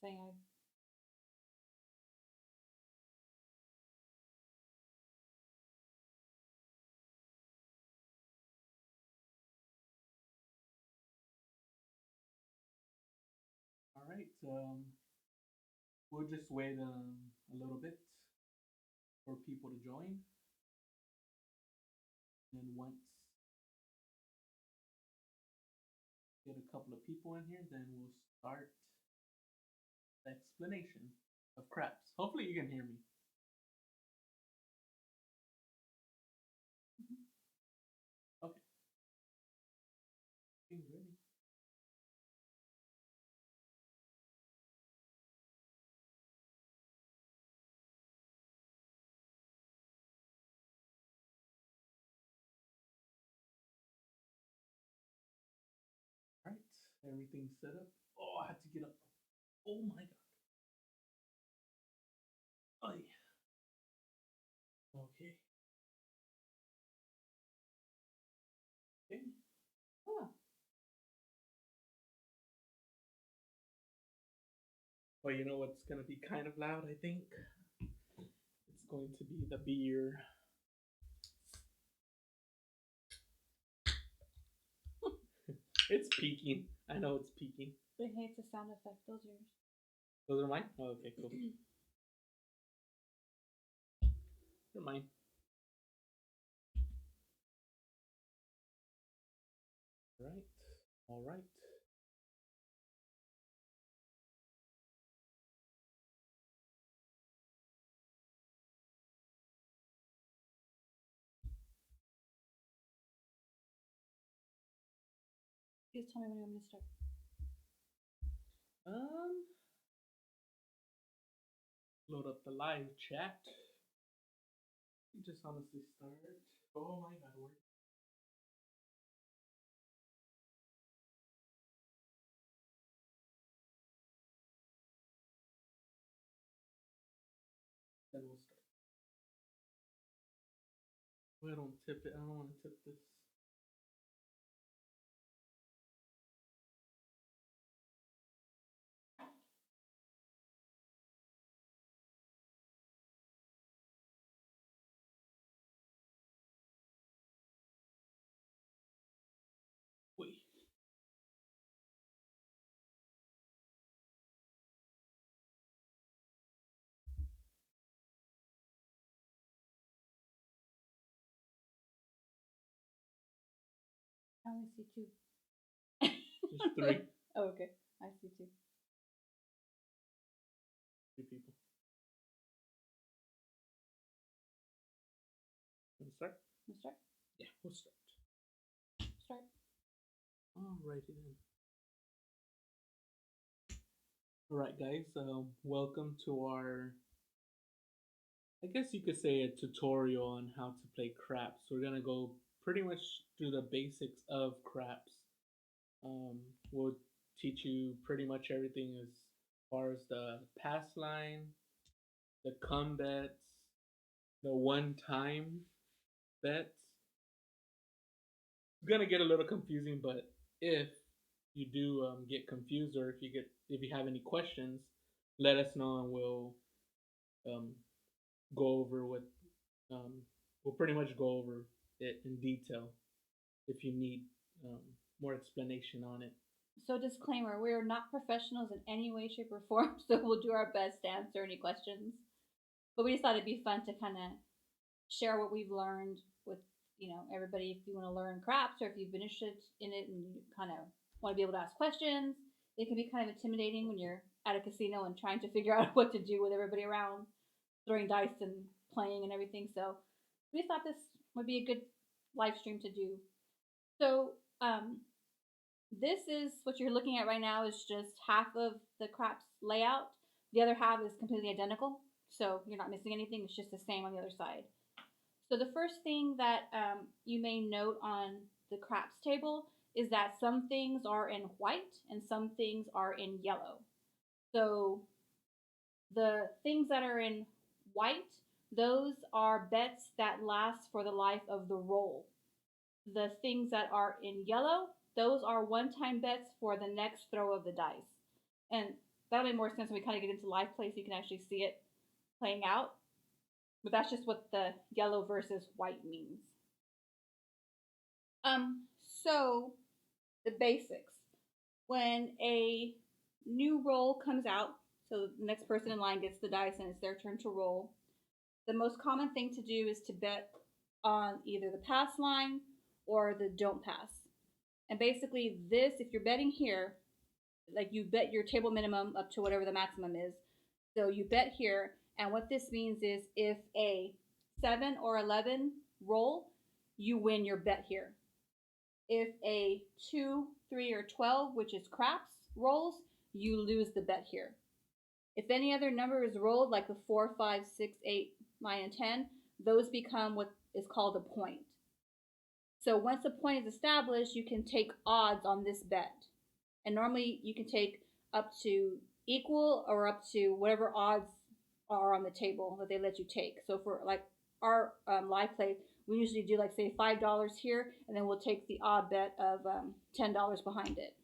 say I All right. We'll just wait a little bit for people to join, and once we get a couple of people in here, then we'll start the explanation of craps. Hopefully, you can hear me. Okay. Things ready. All right. Everything's set up. Oh, I had to get up. Oh my god. Oh yeah. Okay. Okay. Ah. Well, you know what's gonna be kind of loud? I think it's going to be the beer. It's peaking. I know it's peaking. but hey, it's a sound effect. Those are yours. Those are mine. Oh, okay, cool. They're mine. All right. All right. Just tell me when you want me to start. Um, Load up the live chat. You just honestly start. Oh my god, where? Then we'll start. Well, I don't tip it. I don't want to tip this. Wait. I only see two. There's three. Oh, okay. I see two. Three people. Wanna start? You start. Yeah, we'll start. Start. Alrighty then. Alright, guys. Welcome to our, I guess you could say, a tutorial on how to play craps. We're gonna go pretty much through the basics of craps. Um, we'll teach you pretty much everything as far as the pass line, the come bets, the one time bets. It's gonna get a little confusing, but if you do get confused or if you have any questions, let us know and we'll um, go over what um, we'll pretty much go over it in detail if you need um, more explanation on it. So, disclaimer: we are not professionals in any way, shape, or form. So, we'll do our best to answer any questions. But we just thought it'd be fun to kind of share what we've learned with everybody. If you want to learn craps or if you've been interested in it and you kind of want to be able to ask questions, it can be kind of intimidating when you're at a casino and trying to figure out what to do with everybody around, throwing dice and playing and everything. So we thought this would be a good live stream to do. So this is what you're looking at right now is just half of the craps layout. The other half is completely identical, so you're not missing anything. It's just the same on the other side. So the first thing that you may note on the craps table is that some things are in white and some things are in yellow. So the things that are in white, those are bets that last for the life of the roll. The things that are in yellow, those are one-time bets for the next throw of the dice. And that'll make more sense when we kind of get into live play, so you can actually see it playing out. But that's just what the yellow versus white means. So the basics. When a new roll comes out, so the next person in line gets the dice and it's their turn to roll. The most common thing to do is to bet on either the pass line or the don't pass. And basically, this, if you're betting here, like you bet your table minimum up to whatever the maximum is. So you bet here, and what this means is if a 7 or 11 roll, you win your bet here. If a 2, 3, or 12, which is craps, rolls, you lose the bet here. If any other number is rolled, like the 4, 5, 6, 8, 9, and 10, those become what is called a point. So once a point is established, you can take odds on this bet. And normally you can take up to equal or up to whatever odds are on the table that they let you take. So for like our live play, we usually do like say $5 here, and then we'll take the odd bet of $10 behind it.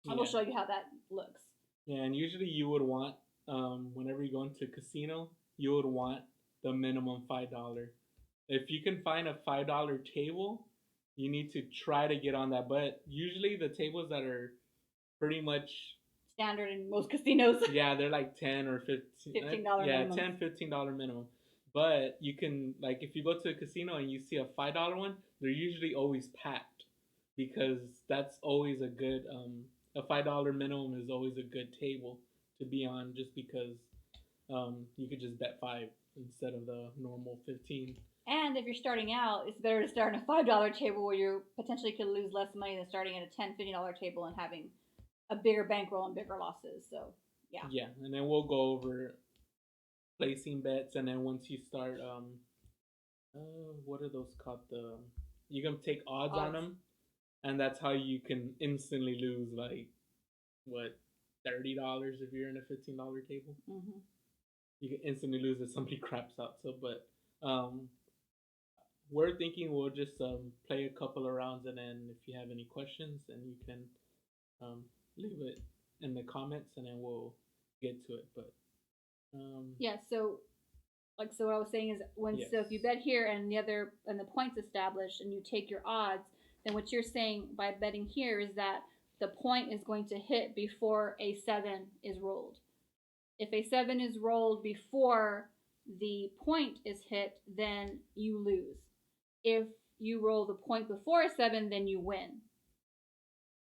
I will show you how that looks. Yeah, and usually you would want, whenever you go into a casino, you would want the minimum $5. If you can find a $5 table, you need to try to get on that. But usually the tables that are pretty much standard in most casinos. Yeah, they're like $10 or $15. Yeah, minimum. $10-15 minimum. But you can, like, if you go to a casino and you see a $5 one, they're usually always packed, because that's always a good a $5 minimum is always a good table to be on, just because you could just bet 5 instead of the normal 15. And if you're starting out, it's better to start on a $5 table where you potentially could lose less money than starting at a $10-15 table and having a bigger bankroll and bigger losses. So yeah. Yeah, and then we'll go over placing bets, and then once you start, what are those called? You can take odds on them, and that's how you can instantly lose like what, $30 if you're in a $15 table. Mm-hmm. You can instantly lose if somebody craps out. So, but we're thinking we'll just play a couple of rounds, and then if you have any questions, then you can leave it in the comments, and then we'll get to it. But yeah, so so what I was saying is so if you bet here and the point's established and you take your odds, then what you're saying by betting here is that the point is going to hit before a 7 is rolled. If a 7 is rolled before the point is hit, then you lose. If you roll the point before a 7, then you win.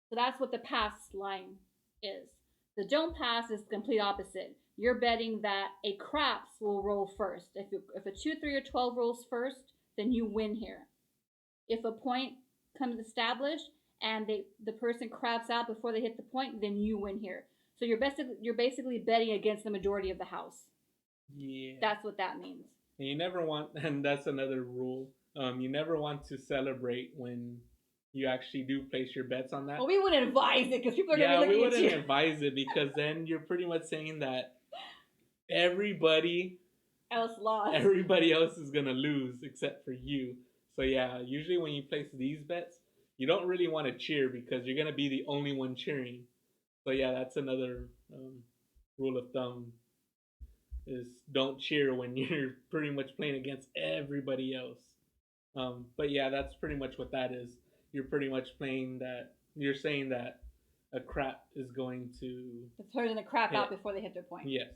So that's what the pass line is. The don't pass is the complete opposite. You're betting that a craps will roll first. If a 2, 3, or 12 rolls first, then you win here. If a point comes established and the person craps out before they hit the point, then you win here. So you're basically betting against the majority of the house. Yeah. That's what that means. And you never want, and that's another rule, you never want to celebrate when you actually do place your bets on that. Well, we wouldn't advise it, because people are going to be looking at you. Yeah, we wouldn't advise it, because then you're pretty much saying that everybody else is going to lose except for you. So yeah, usually when you place these bets, you don't really want to cheer, because you're going to be the only one cheering. So yeah, that's another rule of thumb, is don't cheer when you're pretty much playing against everybody else. But yeah, that's pretty much what that is. You're pretty much playing that, you're saying that a crap is going to... The person to crap out before they hit their point. Yes.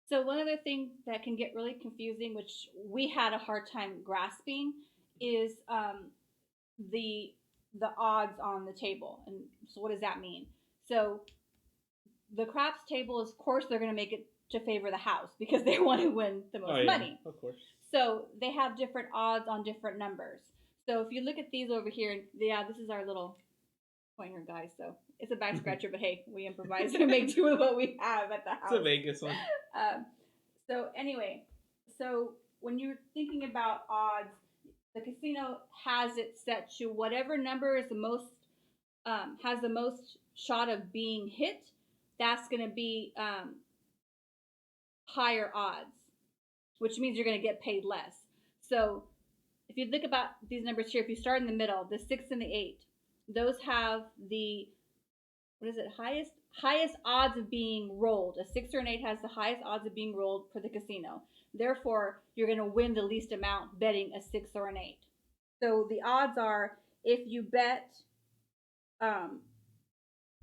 So one other thing that can get really confusing, which we had a hard time grasping, is the odds on the table. And so what does that mean? So the craps table, of course, they're going to make it to favor the house, because they want to win the most money. Of course. So they have different odds on different numbers. So if you look at these over here, yeah, this is our little pointer guy. So it's a back scratcher, but hey, we improvise and make do with what we have at the house. It's a Vegas one. So anyway, so when you're thinking about odds, the casino has it set to whatever number is the most, has the most shot of being hit. That's going to be higher odds, which means you're going to get paid less. So if you think about these numbers here, if you start in the middle, the 6 and the 8, those have the what is it? Highest odds of being rolled. A 6 or an 8 has the highest odds of being rolled for the casino. Therefore, you're going to win the least amount betting a 6 or an 8. So the odds are if you bet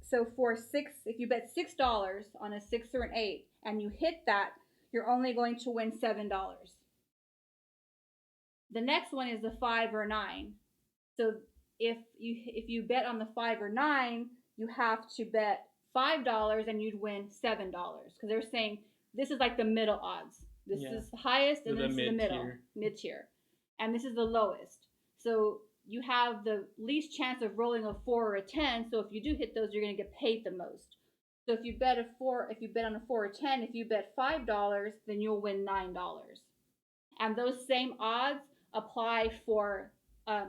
so for if you bet $6 on a 6 or an 8 and you hit that, you're only going to win $7. The next one is the 5 or 9. So if you bet on the 5 or 9, you have to bet $5 and you'd win $7 because they're saying this is like the middle odds. This is the highest and this is the middle, mid tier, and this is the lowest. So you have the least chance of rolling a 4 or a 10. So if you do hit those, you're going to get paid the most. So if you bet on a 4 or 10, if you bet $5, then you'll win $9. And those same odds apply for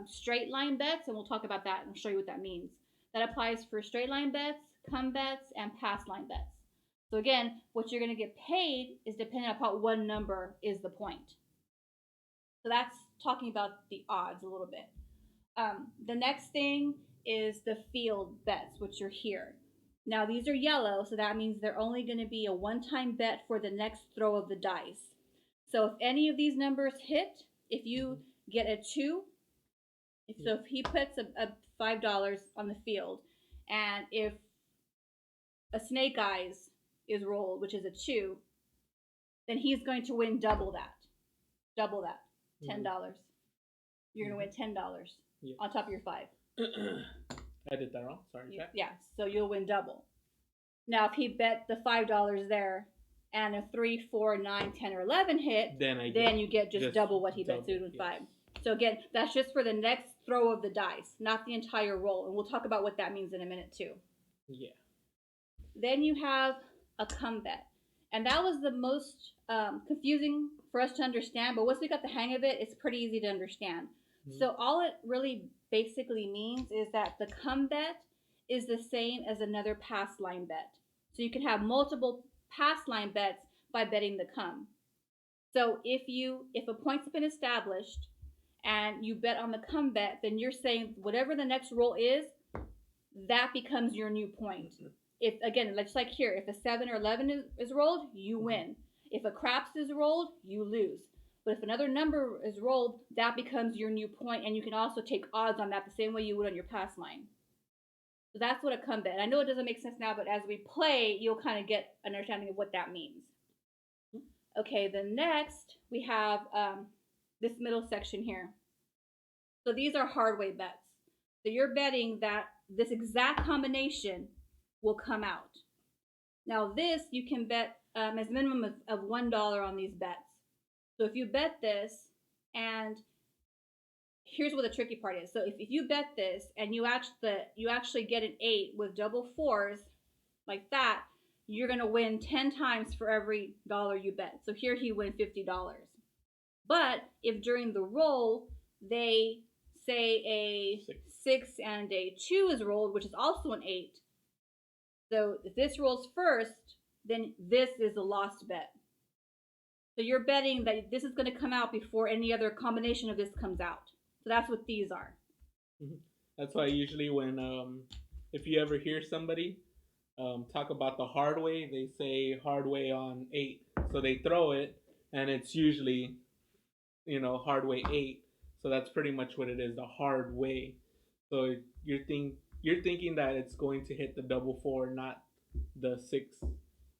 straight line bets, and we'll talk about that and show you what that means. That applies for straight line bets, come bets, and pass line bets. So again, what you're going to get paid is dependent upon what number is the point. So that's talking about the odds a little bit. The next thing is the field bets, which are here. Now these are yellow, so that means they're only going to be a one-time bet for the next throw of the dice. So if any of these numbers hit, if you get a 2, so if he puts a $5 on the field, and if a snake eyes is rolled, which is a 2, then he's going to win double that. $10. You're going to win $10 on top of your 5. I did that wrong. Sorry, Jack. Yeah, so you'll win double. Now, if he bet the $5 there, and a 3, 4, 9, 10, or 11 hit, then you get just double what he bet. So you win 5. So again, that's just for the next throw of the dice, not the entire roll. And we'll talk about what that means in a minute too. Yeah. Then you have a come bet. And that was the most confusing for us to understand. But once we got the hang of it, it's pretty easy to understand. Mm-hmm. So all it really basically means is that the come bet is the same as another pass line bet. So you can have multiple pass line bets by betting the come. So if a point's been established and you bet on the come bet, then you're saying whatever the next roll is, that becomes your new point. If again, just like here, if a 7 or 11 is rolled, you win. If a craps is rolled, you lose. But if another number is rolled, that becomes your new point, and you can also take odds on that the same way you would on your pass line. So that's what a come bet. I know it doesn't make sense now, but as we play, you'll kind of get an understanding of what that means. Okay, then next we have this middle section here. So these are hard way bets. So you're betting that this exact combination will come out. Now this, you can bet as a minimum of $1 on these bets. So if you bet this, and here's what the tricky part is. So if you bet this and you actually get an 8 with double 4s like that, you're going to win 10 times for every dollar you bet. So here he win $50. But if during the roll they say a 6 and a 2 is rolled, which is also an 8, so if this rolls first, then this is a lost bet. So you're betting that this is going to come out before any other combination of this comes out. So that's what these are. Mm-hmm. That's why usually when, if you ever hear somebody talk about the hard way, they say hard way on 8. So they throw it, and it's usually, hard way 8. So that's pretty much what it is, the hard way. So you're thinking that it's going to hit the double 4, not the 6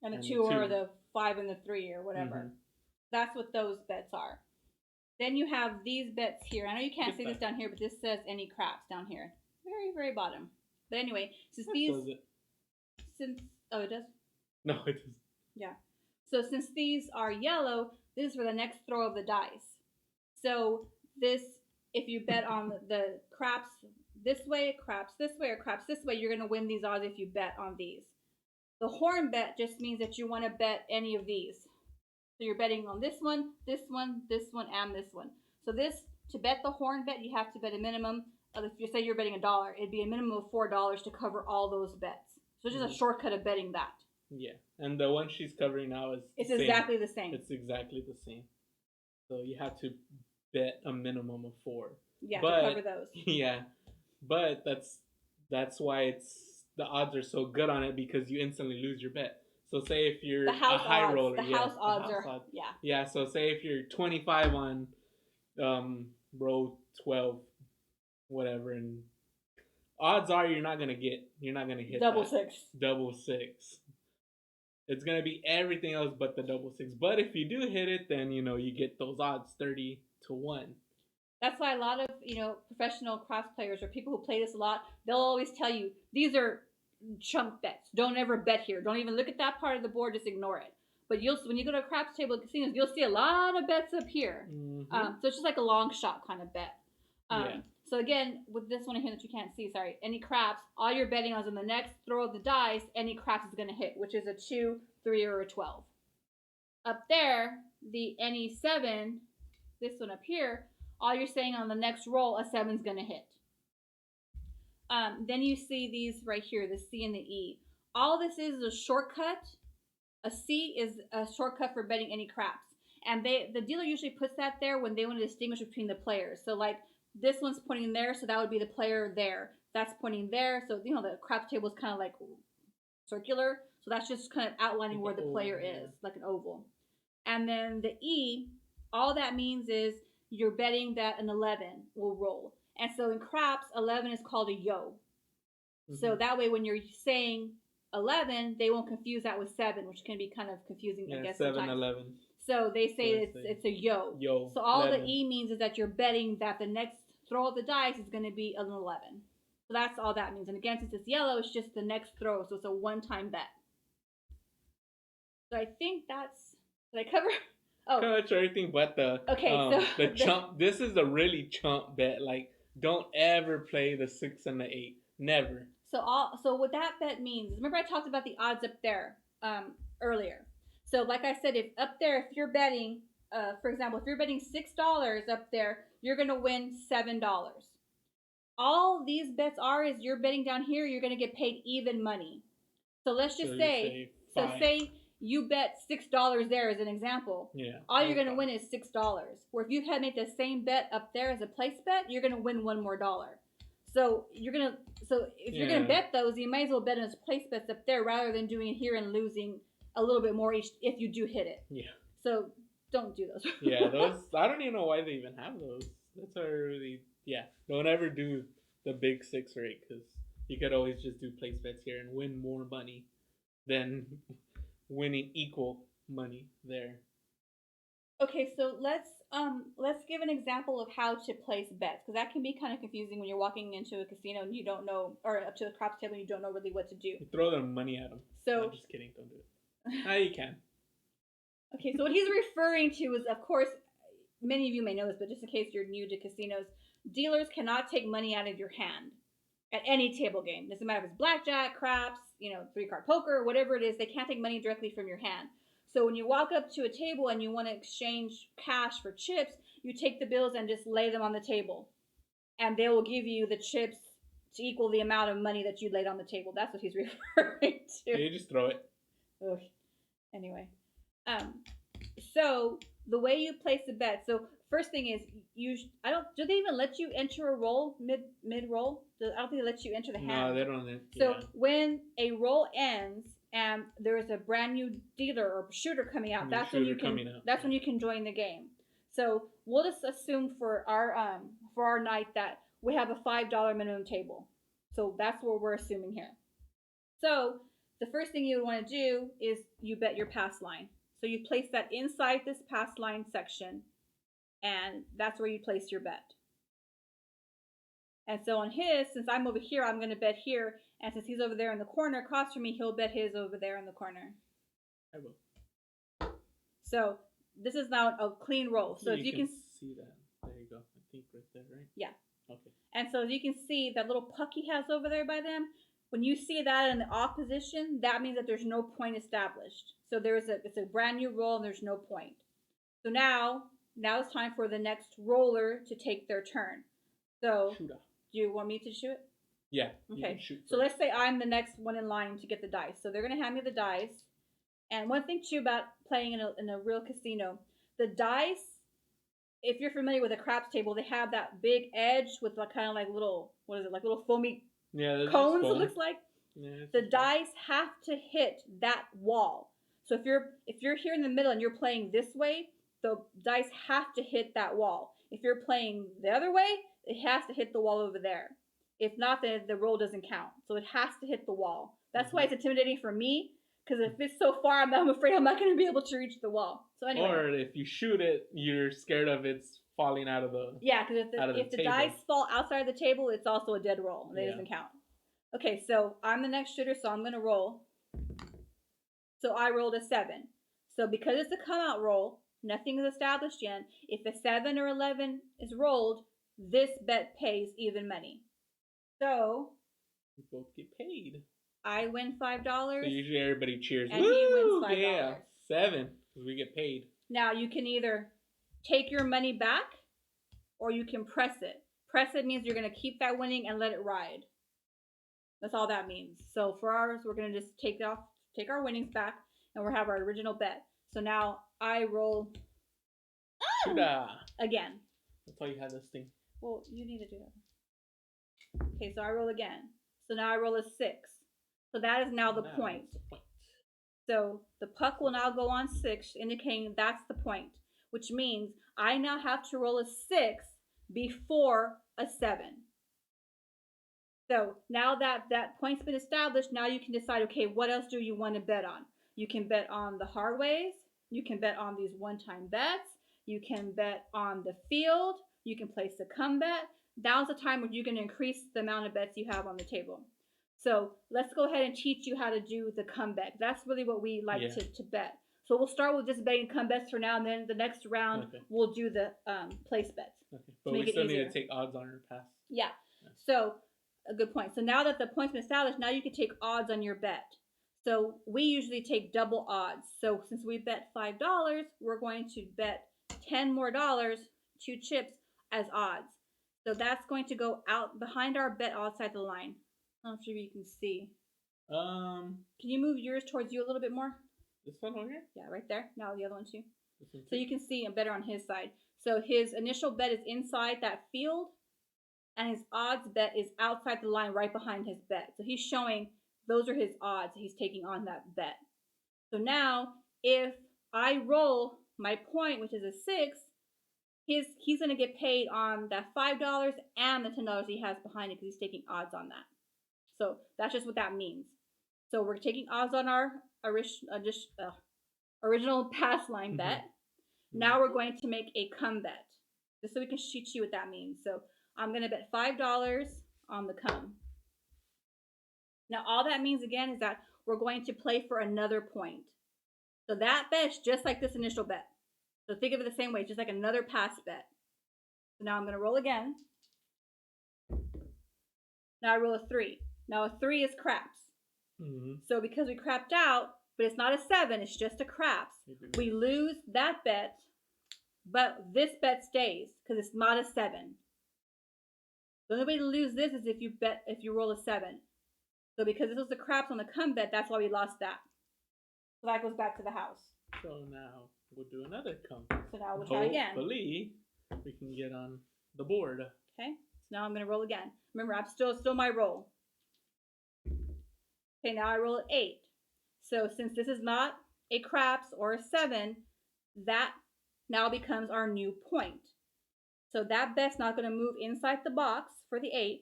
and the 2 or the 5 and the 3 or whatever. Mm-hmm. That's what those bets are. Then you have these bets here. I know you can't see this down here, but this says any craps down here. Very, very bottom. But anyway, since it does? No, it doesn't. Yeah. So since these are yellow, this is for the next throw of the dice. So this, if you bet on the craps this way, craps this way, or craps this way, you're going to win these odds if you bet on these. The horn bet just means that you want to bet any of these. So you're betting on this one, this one, this one, and this one. So to bet the horn bet, you have to bet a minimum of, if you say you're betting $1, it'd be a minimum of $4 to cover all those bets. So it's just a shortcut of betting that. Yeah, and the one she's covering now is exactly the same. It's exactly the same. So you have to bet a minimum of 4. Yeah, to cover those. Yeah, but that's why it's the odds are so good on it because you instantly lose your bet. So say if you're The house a high odds. roller, The yes, house odds the house are odds. yeah. Yeah, so say if you're 25 on row 12, whatever, and odds are you're not gonna hit Double that. six. Double six. It's gonna be everything else but the double six. But if you do hit it, then you get those odds 30-1. That's why a lot of professional craps players or people who play this a lot, they'll always tell you these are chump bets. Don't ever bet here. Don't even look at that part of the board. Just ignore it. But when you go to a craps table at casinos, you'll see a lot of bets up here. Mm-hmm. So it's just like a long shot kind of bet. Yeah. So again, with this one here that you can't see, sorry, any craps, all you're betting on is on the next throw of the dice, any craps is going to hit, which is a 2, 3, or a 12. Up there, the any 7, this one up here, all you're saying on the next roll, a 7's going to hit. Then you see these right here, the C and the E. All this is a shortcut. A C is a shortcut for betting any craps. And the dealer usually puts that there when they want to distinguish between the players. So like this one's pointing there, so that would be the player there. That's pointing there, so the craps table is kind of like circular. So that's just kind of outlining where the player is, like an oval. And then the E, all that means is you're betting that an 11 will roll. And so in craps, 11 is called a yo. Mm-hmm. So that way when you're saying 11, they won't confuse that with 7, which can be kind of confusing, I guess, 7, sometimes. 11. So they say it's a yo. Yo. So all 11. the E means is that you're betting that the next throw of the dice is going to be an 11. So that's all that means. And again, since it's yellow, it's just the next throw. So it's a one-time bet. So I think did I cover? Oh. Cover everything but the chump. This is a really chump bet. Like, don't ever play the 6 and the 8. Never. So what that bet means is, remember I talked about the odds up there earlier. So like I said, if you're betting, for example, if you're betting $6 up there, you're going to win $7. All these bets is you're betting down here, you're going to get paid even money. So let's just say you bet $6 there as an example. Yeah. All you're going to win is $6. Where if you had made the same bet up there as a place bet, you're going to win $1 more. So if you're gonna bet those, you might as well bet as place bets up there rather than doing it here and losing a little bit more each if you do hit it. Yeah. So don't do those. Yeah, those I don't even know why they even have those. That's really Don't ever do the big 6 or 8 because you could always just do place bets here and win more money than winning equal money there. Okay, so let's give an example of how to place bets, because that can be kind of confusing when you're walking into a casino and you don't know, or up to the craps table and you don't know really what to do. You throw their money at them. So I'm just kidding, don't do it. You can. Okay, so what he's referring to is, of course, many of you may know this, but just in case you're new to casinos, dealers cannot take money out of your hand at any table game. Doesn't matter if it's blackjack, craps, 3-card poker, whatever it is, they can't take money directly from your hand. So when you walk up to a table and you want to exchange cash for chips, you take the bills and just lay them on the table. And they will give you the chips to equal the amount of money that you laid on the table. That's what he's referring to. You just throw it. Ugh. Anyway. So the way you place the bet. So first thing is, do they even let you enter a roll mid-roll? I don't think they let you enter the hand. No, they don't. So when a roll ends, and there is a brand new dealer or shooter coming out, that's when you can join the game. So we'll just assume for our night that we have a $5 minimum table. So that's what we're assuming here. So the first thing you would want to do is you bet your pass line. So you place that inside this pass line section, and that's where you place your bet. And so on his, since I'm over here, I'm going to bet here. And since he's over there in the corner across from me, he'll bet his over there in the corner. I will. So this is now a clean roll. So as you can see that. There you go. I think right there, right? Yeah. Okay. And so as you can see, that little puck he has over there by them, when you see that in the off position, that means that there's no point established. So it's a brand new roll and there's no point. So now it's time for the next roller to take their turn. So Shooter. Do you want me to shoot? Yeah. Okay. So let's say I'm the next one in line to get the dice. So they're going to hand me the dice. And one thing too about playing in a real casino, the dice, if you're familiar with a craps table, they have that big edge with like kind of like little, like little foamy cones, it looks like. Yeah, The dice have to hit that wall. So if you're here in the middle and you're playing this way, the dice have to hit that wall. If you're playing the other way, it has to hit the wall over there. If not, then the roll doesn't count. So it has to hit the wall. That's why it's intimidating for me. Because if it's so far, I'm afraid I'm not going to be able to reach the wall. So anyway. Or if you shoot it, you're scared of it's falling out of the yeah, because if the dice fall outside of the table, it's also a dead roll. And it doesn't count. Okay, so I'm the next shooter, so I'm going to roll. So I rolled a 7. So because it's a come out roll, nothing is established yet. If a 7 or 11 is rolled, this bet pays even money. So we both get paid. I win $5. So usually everybody cheers. And he wins $5. Yeah, 7 because we get paid. Now you can either take your money back or you can press it. Press it means you're going to keep that winning and let it ride. That's all that means. So for ours, we're going to just take our winnings back, and we'll have our original bet. So now I roll again. That's why you had this thing. Well, you need to do that. Okay, so I roll again. So now I roll a 6. So that is now the point. So the puck will now go on 6, indicating that's the point, which means I now have to roll a 6 before a 7. So now that that point's been established, now you can decide, okay, what else do you want to bet on? You can bet on the hard ways. You can bet on these one-time bets. You can bet on the field. You can place a come bet. Now's the time when you're going to increase the amount of bets you have on the table. So let's go ahead and teach you how to do the come bet. That's really what we like to bet. So we'll start with just betting come bets for now, and then the next round we'll do the place bets. Okay. But we still need to take odds on your pass. Yeah. So a good point. So now that the point's been established, now you can take odds on your bet. So we usually take double odds. So since we bet $5, we're going to bet $10 more, 2 chips as odds. So that's going to go out behind our bet outside the line. I'm not sure if you can see. Can you move yours towards you a little bit more? This one over here? Yeah, right there. Now the other one too. So you can see him better on his side. So his initial bet is inside that field, and his odds bet is outside the line right behind his bet. So he's showing those are his odds he's taking on that bet. So now if I roll my point, which is a 6, he's going to get paid on that $5 and the $10 he has behind it because he's taking odds on that. So that's just what that means. So we're taking odds on our original pass line bet. Now we're going to make a come bet, just so we can teach you what that means. So I'm going to bet $5 on the come. Now all that means again is that we're going to play for another point. So that bet's just like this initial bet. So think of it the same way, just like another pass bet. So now I'm going to roll again. Now I roll a 3. Now a 3 is craps. So because we crapped out, but it's not a 7, it's just a craps, we lose that bet, but this bet stays because it's not a 7. The only way to lose this is if you roll a 7. So because this was the craps on the come bet, that's why we lost that. So that goes back to the house. So now we'll do another come. So now we'll try again. Hopefully we can get on the board. Okay. So now I'm going to roll again. Remember, I'm still my roll. Okay, now I roll an 8. So since this is not a craps or a 7, that now becomes our new point. So that bet's not going to move inside the box for the 8.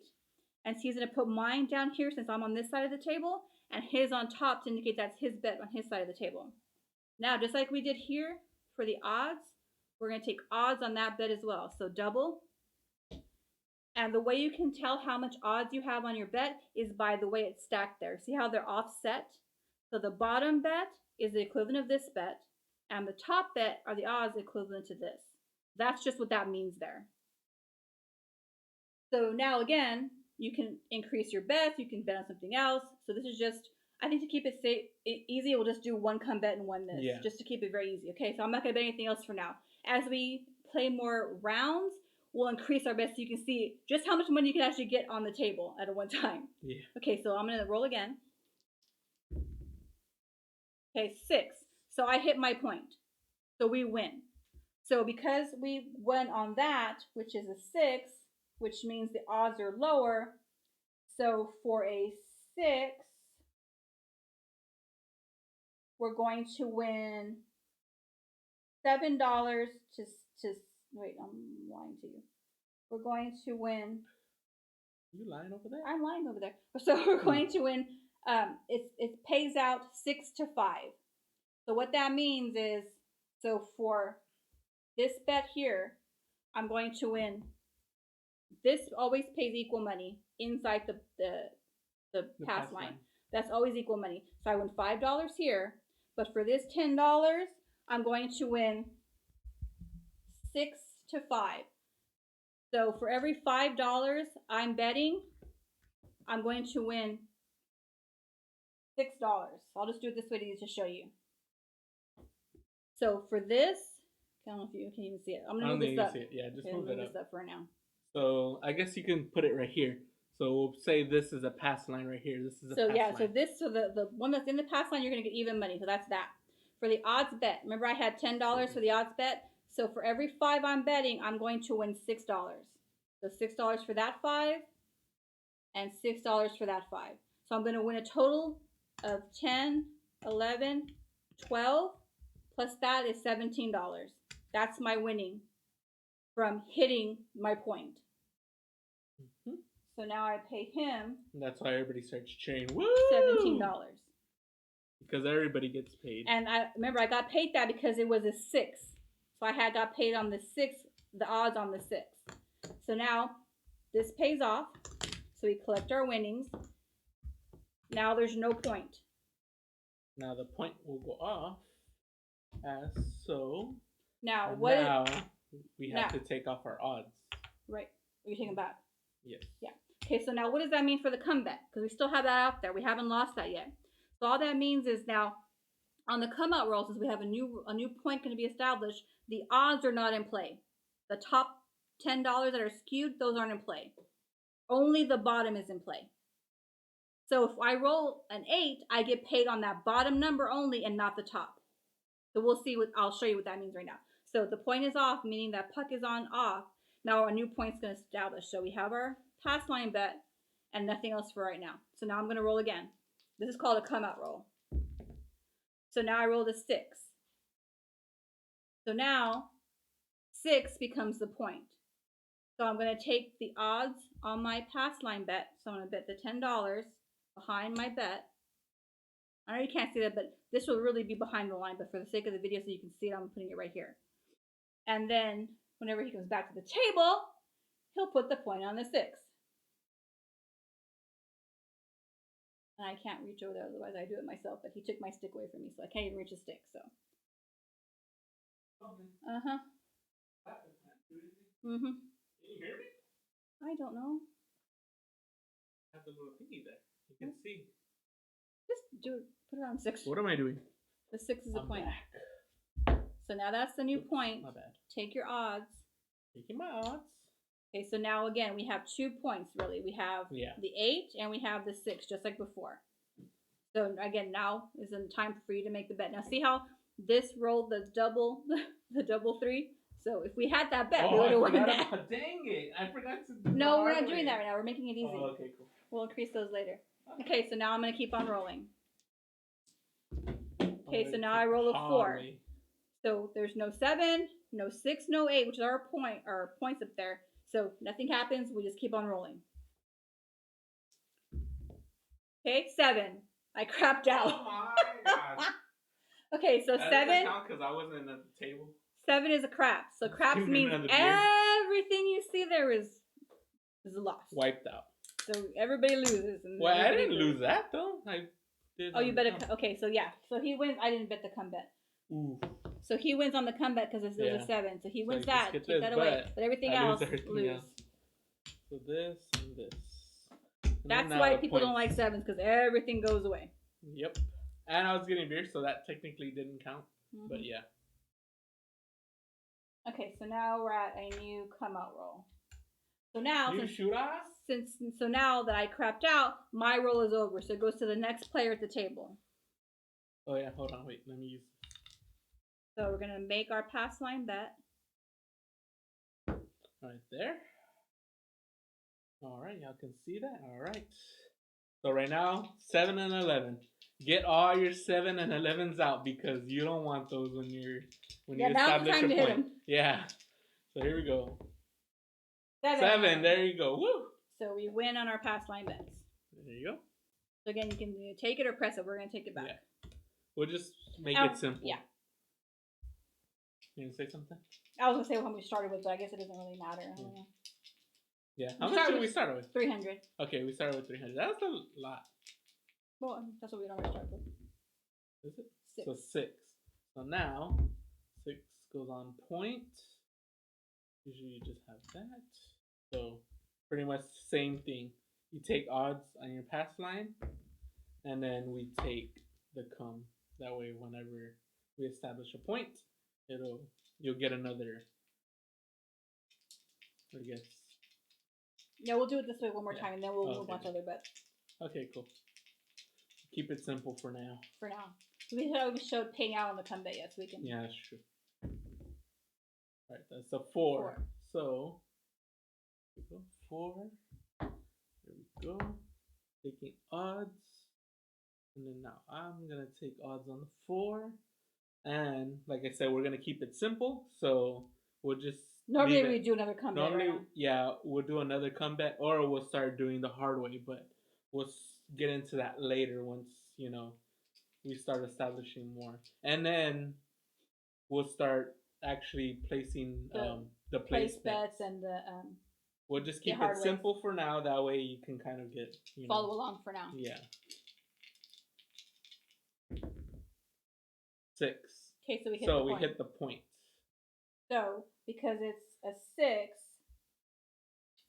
And so he's going to put mine down here since I'm on this side of the table, and his on top to indicate that's his bet on his side of the table. Now, just like we did here for the odds, we're going to take odds on that bet as well. So double. And the way you can tell how much odds you have on your bet is by the way it's stacked there. See how they're offset? So the bottom bet is the equivalent of this bet, and the top bet are the odds equivalent to this. That's just what that means there. So now again, you can increase your bets, you can bet on something else. So this is just, I think to keep it safe, easy, we'll just do one come bet and one this, just to keep it very easy. Okay, so I'm not going to bet anything else for now. As we play more rounds, we'll increase our bets so you can see just how much money you can actually get on the table at one time. Yeah. Okay, so I'm going to roll again. Okay, 6. So I hit my point. So we win. So because we went on that, which is a 6, which means the odds are lower. So for a 6, we're going to win $7 to wait. I'm lying to you. We're going to win. You lying over there? I'm lying over there. So we're going to win. It pays out 6 to 5. So what that means is, so for this bet here, I'm going to win. This always pays equal money inside the pass line. That's always equal money. So I win $5 here, but for this $10, I'm going to win 6 to 5. So for every $5 I'm betting, I'm going to win $6. I'll just do it this way to show you. So for this, I don't know if you can even see it. I'm gonna move this up. Yeah, just move it this up for now. So I guess you can put it right here. So we'll say this is a pass line right here. This is a pass line. So the one that's in the pass line, you're gonna get even money. So that's that. For the odds bet, remember I had $10 for the odds bet. So for every 5 I'm betting, I'm going to win $6. So $6 for that 5, and $6 for that 5. So I'm gonna win a total of 10, 11, 12. Plus that is $17. That's my winning from hitting my point. Mm-hmm. So now I pay him. And that's why everybody starts cheering. Woo! $17. Because everybody gets paid. And I remember I got paid that because it was a 6. So I got paid on the 6, the odds on the 6. So now this pays off. So we collect our winnings. Now there's no point. Now the point will go off. As so. Now we have to take off our odds. Right. Are you taking them back? Yes. Yeah. Okay, so now what does that mean for the comeback? Because we still have that out there. We haven't lost that yet. So all that means is now on the come out roll, since we have a new point going to be established, the odds are not in play. The top $10 that are skewed, those aren't in play. Only the bottom is in play. So if I roll an 8, I get paid on that bottom number only and not the top. So we'll see I'll show you what that means right now. So the point is off, meaning that puck is on off. Now our new point's going to establish. So we have our pass line bet and nothing else for right now. So now I'm going to roll again. This is called a come out roll. So now I rolled a 6. So now 6 becomes the point. So I'm going to take the odds on my pass line bet. So I'm going to bet the $10 behind my bet. I know you can't see that, but this will really be behind the line, but for the sake of the video so you can see it, I'm putting it right here. And then whenever he comes back to the table, he'll put the point on the 6. And I can't reach over there, otherwise I do it myself, but he took my stick away from me, so I can't even reach a stick, so. Uh-huh. Mm-hmm. Can you hear me? I don't know. I have the little thingy there. You can see. Just put it on 6. What am I doing? The 6 is a point. Back. So now that's the new point. My bad. Take your odds. Taking my odds. Okay, so now again we have 2 points really. We have the 8 and we have the 6, just like before. So again, now is the time for you to make the bet. Now see how this rolled the double, the double 3. So if we had that bet, we would have won that. Dang it! I forgot to. No, we're not doing that right now. We're making it easy. Oh, okay, cool. We'll increase those later. Okay, so now I'm gonna keep on rolling. Okay, so now I roll a 4. So there's no 7, no 6, no 8, which is our points up there. So nothing happens. We just keep on rolling. Okay, 7. I crapped out. Oh my gosh. Okay, so that 7. Doesn't count because I wasn't at the table. 7 is a crap. So craps means everything you see there is lost. Wiped out. So everybody loses. And well, I didn't lose that though. I did. Oh, you bet okay, so yeah. So he wins. I didn't bet the comeback. Ooh. So he wins on the comeback because it was a 7. So he wins that. Take that away. But everything else, lose. So this and this. And that's why people don't like 7s, because everything goes away. Yep. And I was getting beer, so that technically didn't count. Mm-hmm. But yeah. Okay, so now we're at a new come out roll. So now so now that I crapped out, my roll is over. So it goes to the next player at the table. Oh yeah, hold on, wait, let me use. So we're gonna make our pass line bet. Right there. All right, y'all can see that. All right. So right now, 7 and 11. Get all your 7 and 11s out because you don't want those when you Yeah, now's the establish time a to hit point. 'em. Yeah. So here we go. 7. 7. There you go. Woo. So we win on our past line bets. There you go. So again, you can take it or press it. We're gonna take it back. Yeah. We'll just make it simple. Yeah. You gonna say something? I was gonna say how we started with, but I guess it doesn't really matter. I don't know. Yeah. How much did we start with? 300. Okay, we started with 300. That's a lot. Well, that's what we normally start with. Is it? 6. So 6. So now 6 goes on point. Usually you just have that. So pretty much the same thing. You take odds on your pass line, and then we take the come. That way, whenever we establish a point, you'll get another. I guess. Yeah, we'll do it this way one more time, and then we'll move on to Okay. other bets. Okay, cool. Keep it simple for now. For now, we showed paying out on the come bet, yes, we can. Yeah, that's true. All right, that's a 4. So, here we go. 4. There we go. Taking odds. And then now I'm going to take odds on the 4. And like I said, we're going to keep it simple. So we'll just. Normally we do another comeback. Normally, yeah, we'll do another comeback or we'll start doing the hard way. But we'll get into that later once, we start establishing more. And then we'll start actually placing the place bets and the we'll just keep it simple for now. That way you can kind of get follow along for now. Yeah. 6. Okay, so we hit the point. So because it's a 6,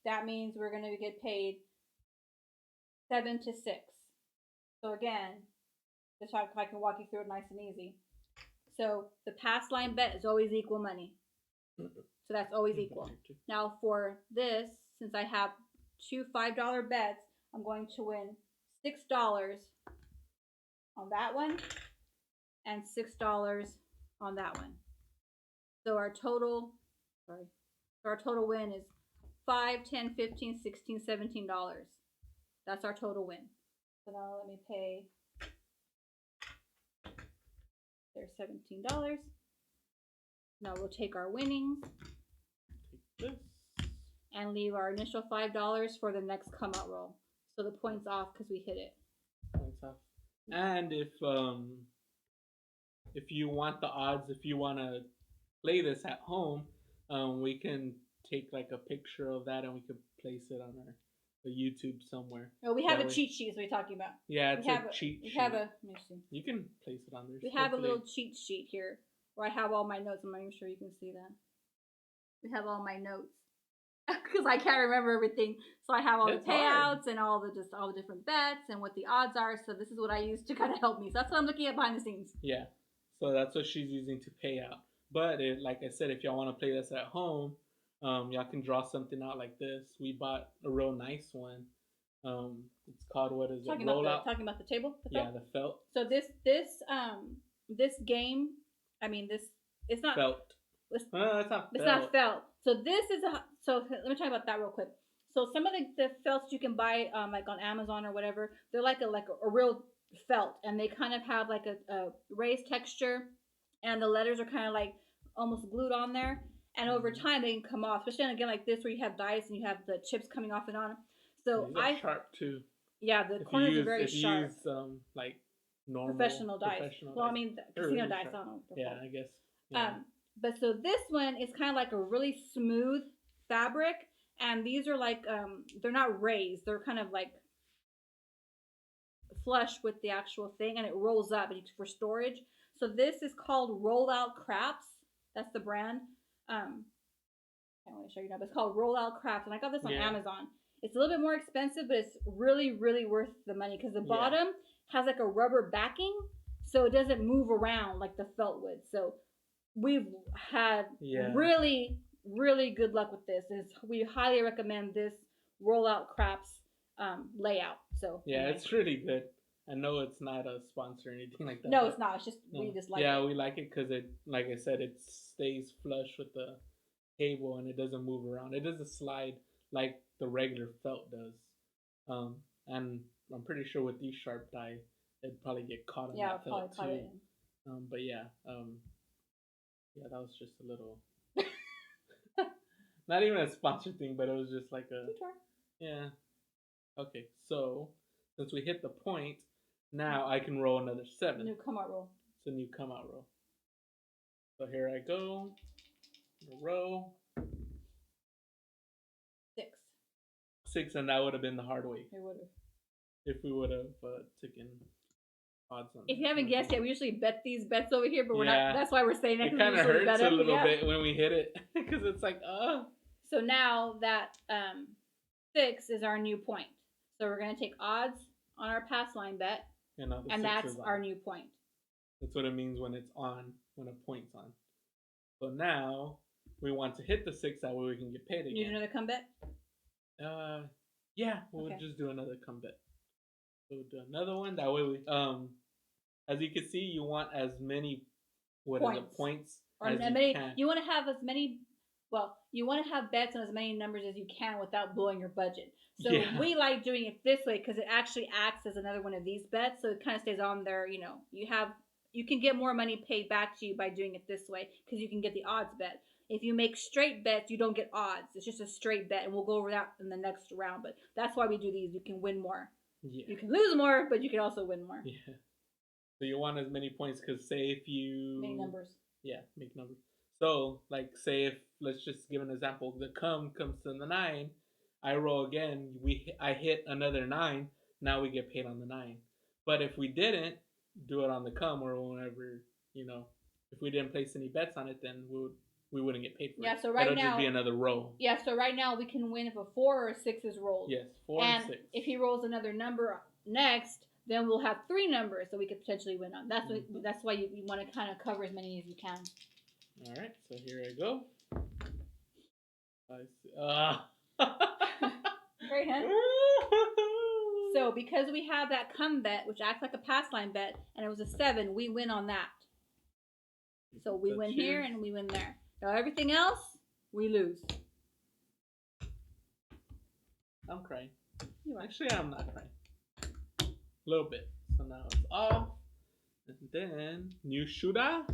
that means we're going to get paid 7 to 6. So again, just so I can walk you through it nice and easy. So the pass line bet is always equal money. So that's always equal. Now for this, since I have 2 $5 bets, I'm going to win $6 on that one and $6 on that one. So our total win is $5, $10, $15, $16, $17. That's our total win. So now let me pay. There's $17. Now we'll take our winnings. Take this. And leave our initial $5 for the next come out roll. So the point's off because we hit it. Points off. And if you want the odds, if you want to play this at home, we can take like a picture of that and we could place it on our YouTube somewhere. Oh, we have a cheat sheet. Is what we're talking about. Yeah, it's a cheat sheet. Let me see. You can place it on there. We have a little cheat sheet here where I have all my notes. I'm not even sure you can see that. We have all my notes because I can't remember everything. So I have all the payouts and all the different bets and what the odds are. So this is what I use to kind of help me. So that's what I'm looking at behind the scenes. Yeah. So that's what she's using to pay out. But like I said, if y'all want to play this at home, y'all can draw something out like this. We bought a real nice one. It's called, what is it? Talking about the table? Yeah, the felt. So this game, I mean it's not felt. It's not felt. It's not felt. So this is so let me talk about that real quick. So some of the felts you can buy like on Amazon or whatever, they're like a real felt, and they kind of have like a raised texture, and the letters are kind of like almost glued on there. And over time they can come off, especially again like this where you have dice and you have the chips coming off and on. So sharp too. Yeah, the corners are very sharp. If you use like normal professional dice. Well, I mean casino dice. I don't know. Yeah, I guess. Yeah. But so this one is kind of like a really smooth fabric, and these are like they're not raised. They're kind of like flush with the actual thing, and it rolls up for storage. So this is called Rollout Craps. That's the brand. I can't really show you now, but it's called Rollout Craps, and I got this on Amazon. It's a little bit more expensive, but it's really, really worth the money because the bottom has like a rubber backing, so it doesn't move around like the felt would. So we've had really, really good luck with this. We highly recommend this Rollout Craps layout. So it's really good. I know it's not a sponsor or anything like that. No, it's not. It's just we just like it. Yeah, we like it because it, like I said, it stays flush with the table and it doesn't move around. It doesn't slide like the regular felt does. And I'm pretty sure with these sharp die, it'd probably get caught in Yeah, that I'll probably felt cut too. it in. But yeah, that was just a little, not even a sponsor thing, but it was just like a, Detour. yeah. Okay, so since we hit the point, now I can roll another 7. New come out roll. It's a new come out roll. So here I go. Roll 6. 6, and that would have been the hard way It would have. if we would have taken odds on. If you haven't guessed yet, we usually bet these bets over here, but we're Yeah. not. That's why we're saying that. It 'cause kind we of usually hurts bet a them, little yeah. bit when we hit it because it's like, So now that 6 is our new point. So we're gonna take odds on our pass line bet, you know, the and 6 that's is on. our new point. That's what it means when it's on, when a point's on. So now we want to hit the 6, that way we can get paid You need again. another come bet? Yeah, we'll Okay. just do another come bet. So we'll do another one. That way we, as you can see, you want as many, points Or as as you many, can. you want to have as many. Well, you want to have bets on as many numbers as you can without blowing your budget. So Yeah. we like doing it this way because it actually acts as another one of these bets. So it kind of stays on there. You know, you can get more money paid back to you by doing it this way because you can get the odds bet. If you make straight bets, you don't get odds. It's just a straight bet, and we'll go over that in the next round. But that's why we do these. You can win more. Yeah. You can lose more, but you can also win more. Yeah. So you want as many points because say if you Make numbers. Yeah, make numbers. So like say if let's just give an example, the come comes to the 9, I roll again, I hit another 9, now we get paid on the 9. But if we didn't do it on the come or whenever, if we didn't place any bets on it, then we wouldn't get paid for it. Yeah, so right It'll now just be another roll. Yeah, so right now we can win if a 4 or a 6 is rolled. Yes, 4 and 6. If he rolls another number next, then we'll have 3 numbers that we could potentially win on. That's why you want to kind of cover as many as you can. All right, so here I go. Great, huh? So because we have that come bet, which acts like a pass line bet, and it was a 7, we win on that. So we win here and we win there. Now everything else, we lose. I'm crying. You are. Actually, I'm not crying. A little bit. So now it's off. And then, new shooter.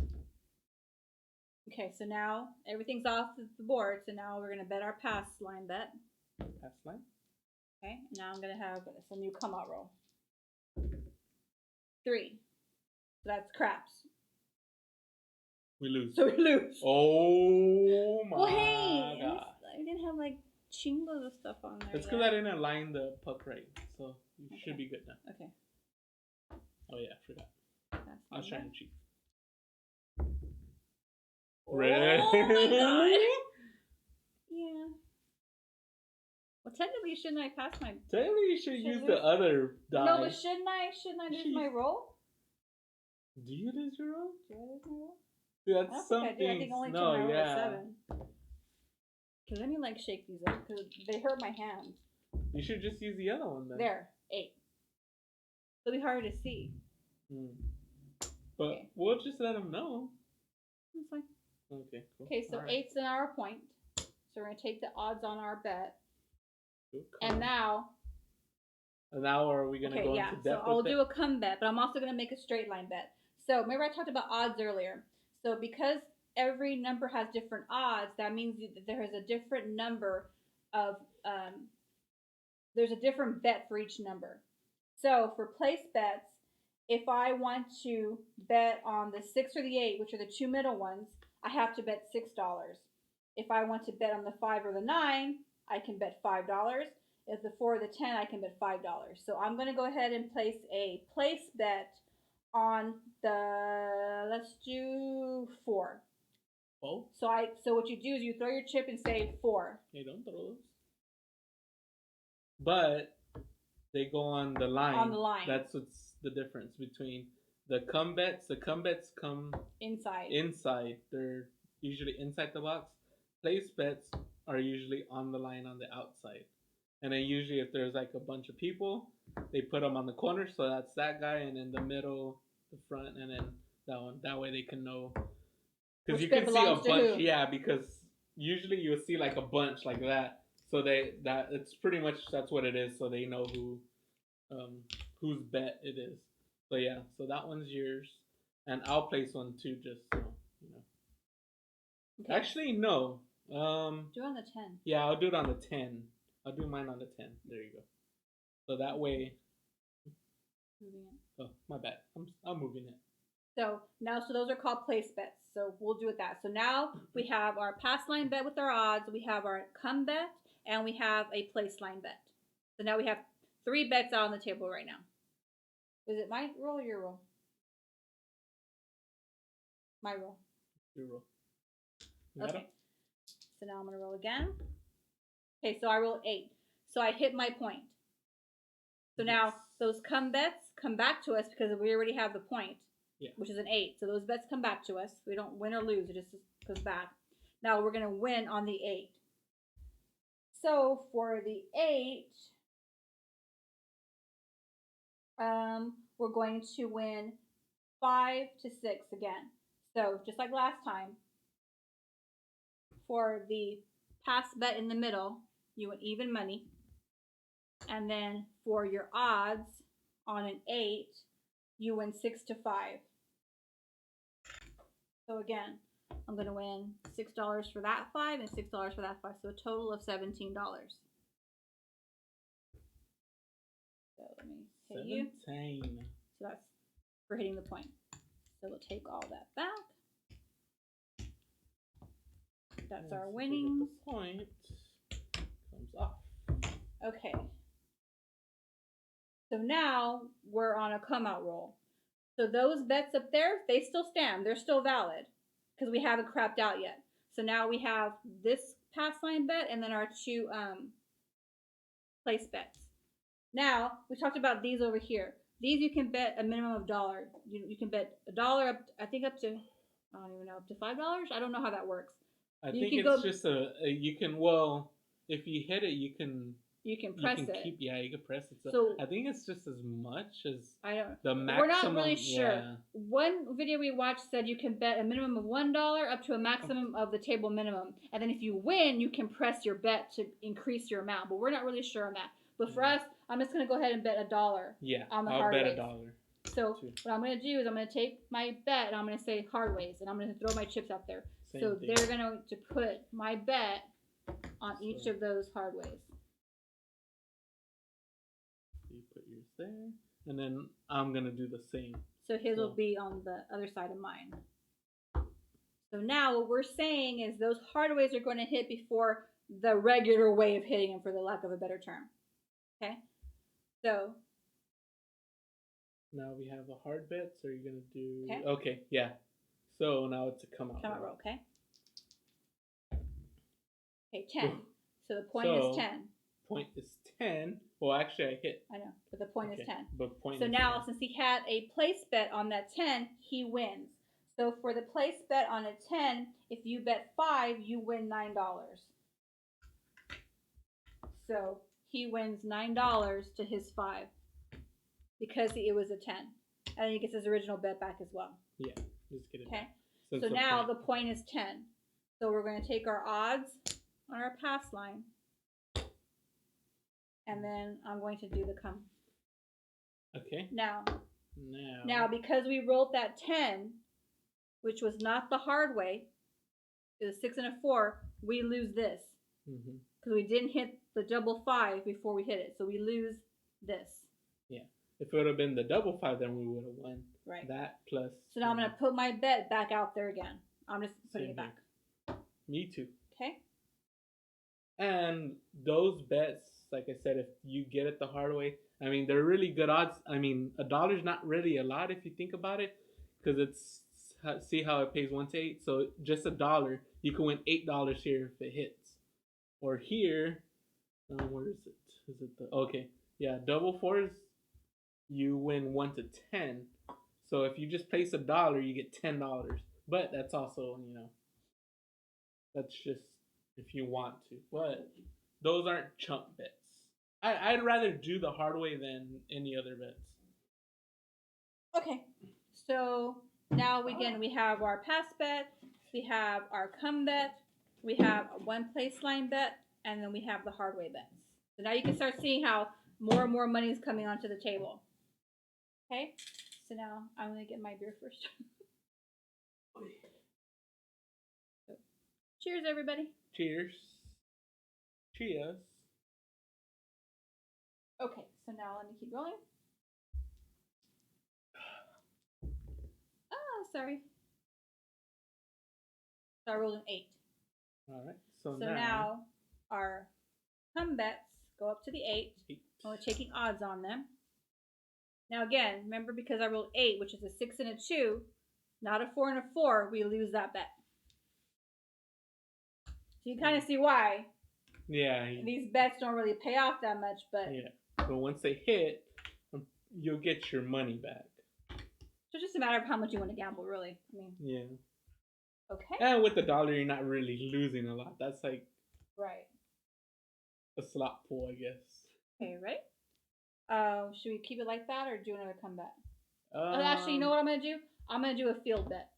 Okay, so now everything's off the board. So now we're going to bet our pass line bet. Pass line. Okay, now I'm going to have a new come out roll. 3. So that's craps. We lose. So we lose. Oh my Well, hey, god. I didn't have like chingos of stuff on there. That's because I didn't align the puck right. So you should be good now. Okay. Oh yeah, I forgot. That's I was trying to cheat. Oh my god. Yeah. Well, technically, shouldn't I pass my? Technically, you should use lose? the other die. No, but shouldn't I lose my roll? Do you lose your roll? Do I lose my roll? That's I don't something. think I do. I think only no, till my roll yeah. is 7. Okay, let me like shake these up because they hurt my hand. You should just use the other one then. There, 8. It'll be harder to see. But okay. We'll just let them know. That's fine. Okay, cool. Okay, so All right. 8's an hour point. So we're gonna take the odds on our bet. Cool. And now. Are we gonna go into depth? So I'll do a come bet, but I'm also gonna make a straight line bet. So remember I talked about odds earlier. So because every number has different odds, that means that there is a different number of there's a different bet for each number. So for place bets, if I want to bet on the 6 or the 8, which are the 2 middle ones, I have to bet $6. If I want to bet on the 5 or the 9, I can bet $5. If the 4 or the 10, I can bet $5. So I'm going to go ahead and place a place bet on the, let's do 4. Oh. So what you do is you throw your chip and say 4. Hey, don't throw those. But they go on the line. On the line. That's what's the difference between the come bets. The come bets come inside. They're usually inside the box. Place bets are usually on the line on the outside. And then usually if there's like a bunch of people, they put them on the corner. So that's that guy, and in the middle, the front, and then that one. That way they can know. Because you can see a bunch. Yeah, because usually you'll see like a bunch like that. So it's pretty much, that's what it is. So they know whose bet it is. So yeah, so that one's yours, and I'll place one too, just so you know. Okay. Actually, no. Do it on the 10. Yeah, I'll do it on the 10. I'll do mine on the 10. There you go. So that way. Moving it. Oh, my bad. I'm moving it. So now, so those are called place bets. So we'll do it that. So now we have our pass line bet with our odds. We have our come bet, and we have a place line bet. So now we have 3 bets out on the table right now. Is it my roll or your roll? My roll. Your roll. Okay. So now I'm gonna roll again. Okay, so I rolled 8. So I hit my point. So now those come bets come back to us because we already have the point, which is an 8. So those bets come back to us. We don't win or lose; it just goes back. Now we're gonna win on the 8. So for the 8, we're going to win 5 to 6 again. So just like last time, for the pass bet in the middle, you win even money. And then for your odds on an 8, you win 6 to 5. So again, I'm going to win $6 for that 5 and $6 for that 5. So a total of $17. So let me hit you. 17. So that's for hitting the point. So we'll take all that back. That's our winnings. The point comes off. Okay. So now we're on a come out roll. So those bets up there, they still stand. They're still valid because we haven't crapped out yet. So now we have this pass line bet and then our 2 place bets. Now we talked about these over here. These you can bet a minimum of $1. You can bet $1 up, I think up to, I don't even know, up to $5. I don't know how that works. I think it's just you can, well, if you hit it, you can press it. You can press it. So I think it's just as much as the maximum. We're not really sure. Yeah. One video we watched said you can bet a minimum of $1 up to a maximum of the table minimum, and then if you win, you can press your bet to increase your amount. But we're not really sure on that. But for us, I'm just gonna go ahead and bet $1. Yeah, on the hard ways. I'll bet $1. So what I'm gonna do is I'm gonna take my bet and I'm gonna say hard ways, and I'm gonna throw my chips out there. Same thing. They're gonna to put my bet on each of those hard ways. You put yours there, and then I'm gonna do the same. So his will be on the other side of mine. So now what we're saying is those hard ways are going to hit before the regular way of hitting them, for the lack of a better term. Okay? So now we have the hard bets. Are you gonna do? Okay, yeah. So now it's a come out roll. Okay. Okay, 10. So the point is 10. Point is 10. Well, actually, I hit. I know, but the point is 10. But point. So now, since he had a place bet on that 10, he wins. So for the place bet on a 10, if you bet 5, you win $9. So he wins $9 to his 5 because it was a 10, and then he gets his original bet back as well. Yeah, just get it. Okay. So now the point is 10. So we're going to take our odds on our pass line. And then I'm going to do the come. Okay. Now, because we rolled that 10, which was not the hard way, it was 6 and a 4, we lose this. Because we didn't hit the double 5 before we hit it. So we lose this. Yeah. If it would have been the double 5, then we would have won. Right. That plus. So now I'm going to put my bet back out there again. I'm just putting it back. Me too. Okay. And those bets, like I said, if you get it the hard way, I mean, they're really good odds. I mean, $1 is not really a lot if you think about it, because it's, see how it pays 1 to 8. So just $1, you can win $8 here if it hits. Or here, where is it? Is it the okay? Yeah, double 4s, you win 1 to 10. So if you just place $1, you get $10. But that's also, that's just if you want to. But those aren't chump bets. I'd rather do the hard way than any other bets. Okay, so now we have our pass bet, we have our come bet, we have a 1 place line bet, and then we have the hard way bets. So now you can start seeing how more and more money is coming onto the table. Okay, So now I'm gonna get my beer first. So, cheers, everybody. Cheers. Cheers. Okay, so now let me keep going. Oh, sorry. So I rolled an 8. All right. So now our come bets go up to the 8. 8. And we're taking odds on them. Now again, remember because I rolled 8, which is a 6 and a 2, not a 4 and a 4, we lose that bet. So you kind of see why. Yeah. These bets don't really pay off that much, but yeah. But once they hit, you'll get your money back. So it's just a matter of how much you want to gamble, really. I mean, yeah. Okay. And with the dollar, you're not really losing a lot. That's like right. a slot pool, I guess. Okay, ready? Should we keep it like that or do another comeback? Actually, you know Um, what I'm gonna do? I'm gonna do a field bet.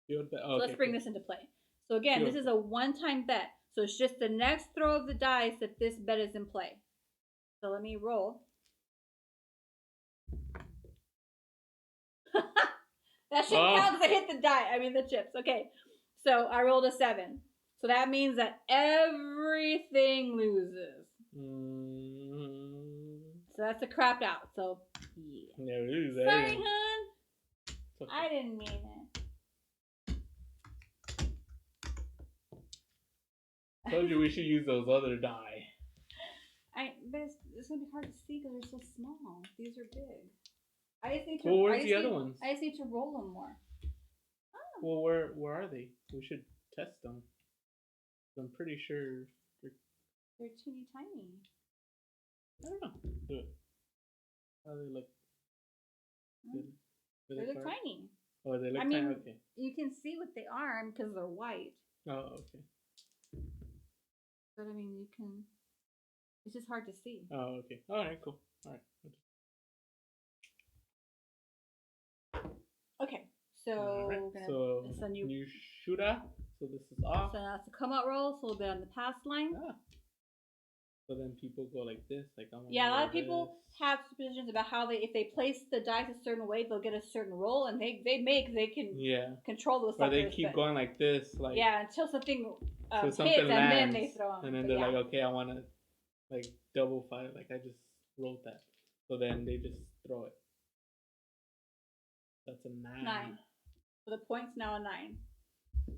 Field bet. So let's bring this into play. So again, Field this is a one-time bet. So it's just the next throw of the dice if this bet is in play. So let me roll. That shouldn't count because I hit the chips. Okay. So I rolled a 7. So that means that everything loses. So that's a crap out. So yeah. Lose. Sorry, hon. Okay. I didn't mean it. Told you we should use those other die. But it's gonna be hard to see because they're so small. These are big. I just need to. Well, where's the other ones? I just need to roll them more. Oh. Well, where are they? We should test them. I'm pretty sure they're teeny tiny. I don't know. Do it. How do they look? They look tiny. Oh, they look tiny. Okay. You can see what they are because they're white. Oh, okay. But I mean, you can. It's just hard to see. Oh, okay. All right, cool. All right. Okay, so right. we're gonna. It's a new shooter. So this is off. So that's a come out roll. So we'll be on the pass line. Ah. So then people go like this, like I'm. Yeah, a lot of people have suspicions about how if they place the dice a certain way, they'll get a certain roll, and they can control those. Or they keep going like this, like until something hits, lands, and then they throw them. And then they're like, okay, I want to like double fight, like I just rolled that. So then they just throw it. That's a 9. 9. So the point's now a 9. So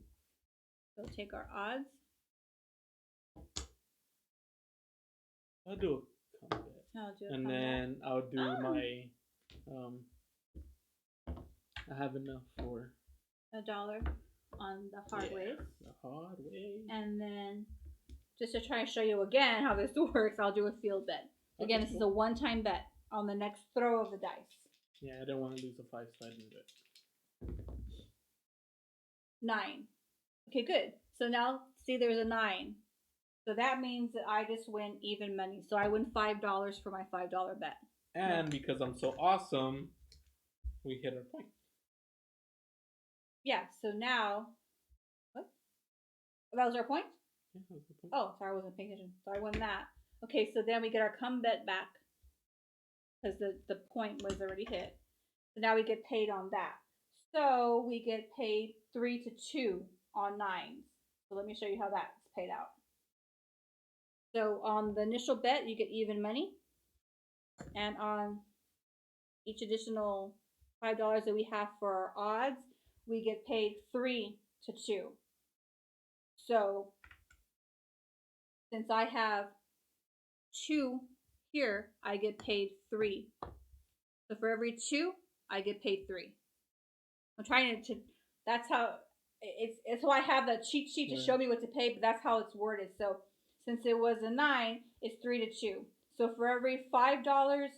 we'll take our odds. I'll do a combat. And then I'll do my I have enough for $1 on the hard ways. The hard way. And then just to try and show you again how this works, I'll do a field bet. Again, this is a one-time bet on the next throw of the dice. Yeah, I don't want to lose a 5-sided bet. 9. Okay, good. So now see there's a 9. So that means that I just win even money. So I win $5 for my $5 bet. And because I'm so awesome, we hit our point. Yeah, so now what? That was our point? Yeah, that was the point. Oh, sorry, I wasn't paying attention. So I won that. Okay, so then we get our come bet back. Because the point was already hit. So now we get paid on that. So we get paid 3-2 on 9s. So let me show you how that's paid out. So on the initial bet, you get even money. And on each additional $5 that we have for our odds, we get paid 3-2. So since I have 2 here, I get paid 3. So for every 2, I get paid 3. I'm trying to that's how it's why I have the cheat sheet to show me what to pay, but that's how it's worded. So since it was a 9, it's 3-2. So for every $5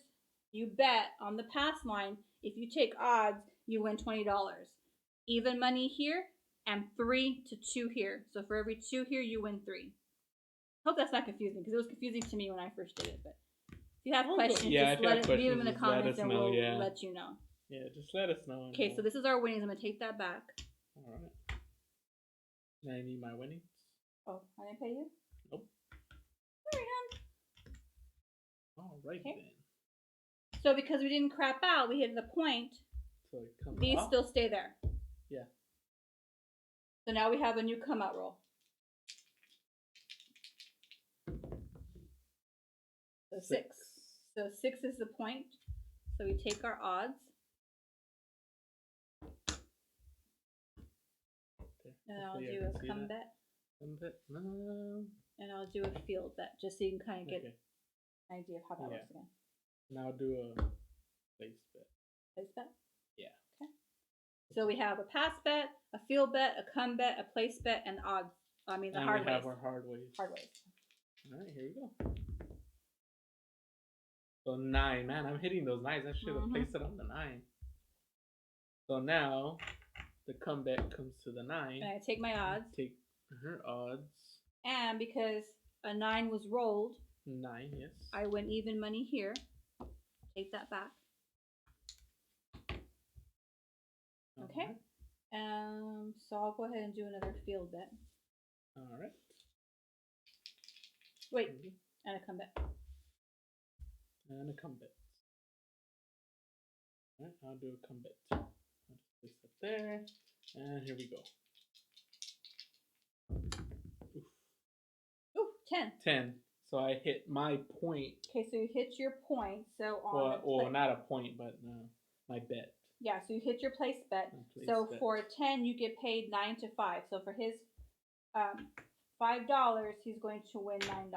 you bet on the pass line, if you take odds, you win $20. Even money here and 3-2 here. So for every 2 here, you win 3. Hope that's not confusing because it was confusing to me when I first did it. But if you have questions, just leave them in the comments and we'll let you know. Yeah, just let us know. Okay, so this is our winnings. I'm going to take that back. All right. Now I need my winnings. Oh, I didn't pay you? Nope. Sorry, hon. All right then. So because we didn't crap out, we hit the point. So it comes These off. still stay there. Yeah. So now we have a new come out roll. So 6. So 6 is the point. So we take our odds. And I'll do a come bet. Come bet. No. And I'll do a field bet just so you can kind of get an idea of how that works again. And I'll do a place bet. Place bet? Yeah. Okay. So we have a pass bet, a field bet, a come bet, a place bet, and odds. I mean, the hard ways. We have our hard ways. Hard ways. All right, here we go. So 9. Man, I'm hitting those 9s. I should have placed it on the 9. So now the come bet comes to the 9. And I take my odds. Take her odds. And because a 9 was rolled. 9, yes. I win even money here. Take that back. Okay. So I'll go ahead and do another field bet. All right. Wait, and a come bet. And a come bet. All right, I'll do a come bet. I'll just place it there, and here we go. Ooh, 10. 10. So I hit my point. Okay, so you hit your point. So on well, not a point, but my bet. Yeah, so you hit your place bet. So for 10, you get paid 9 to 5. So for his $5, he's going to win $9.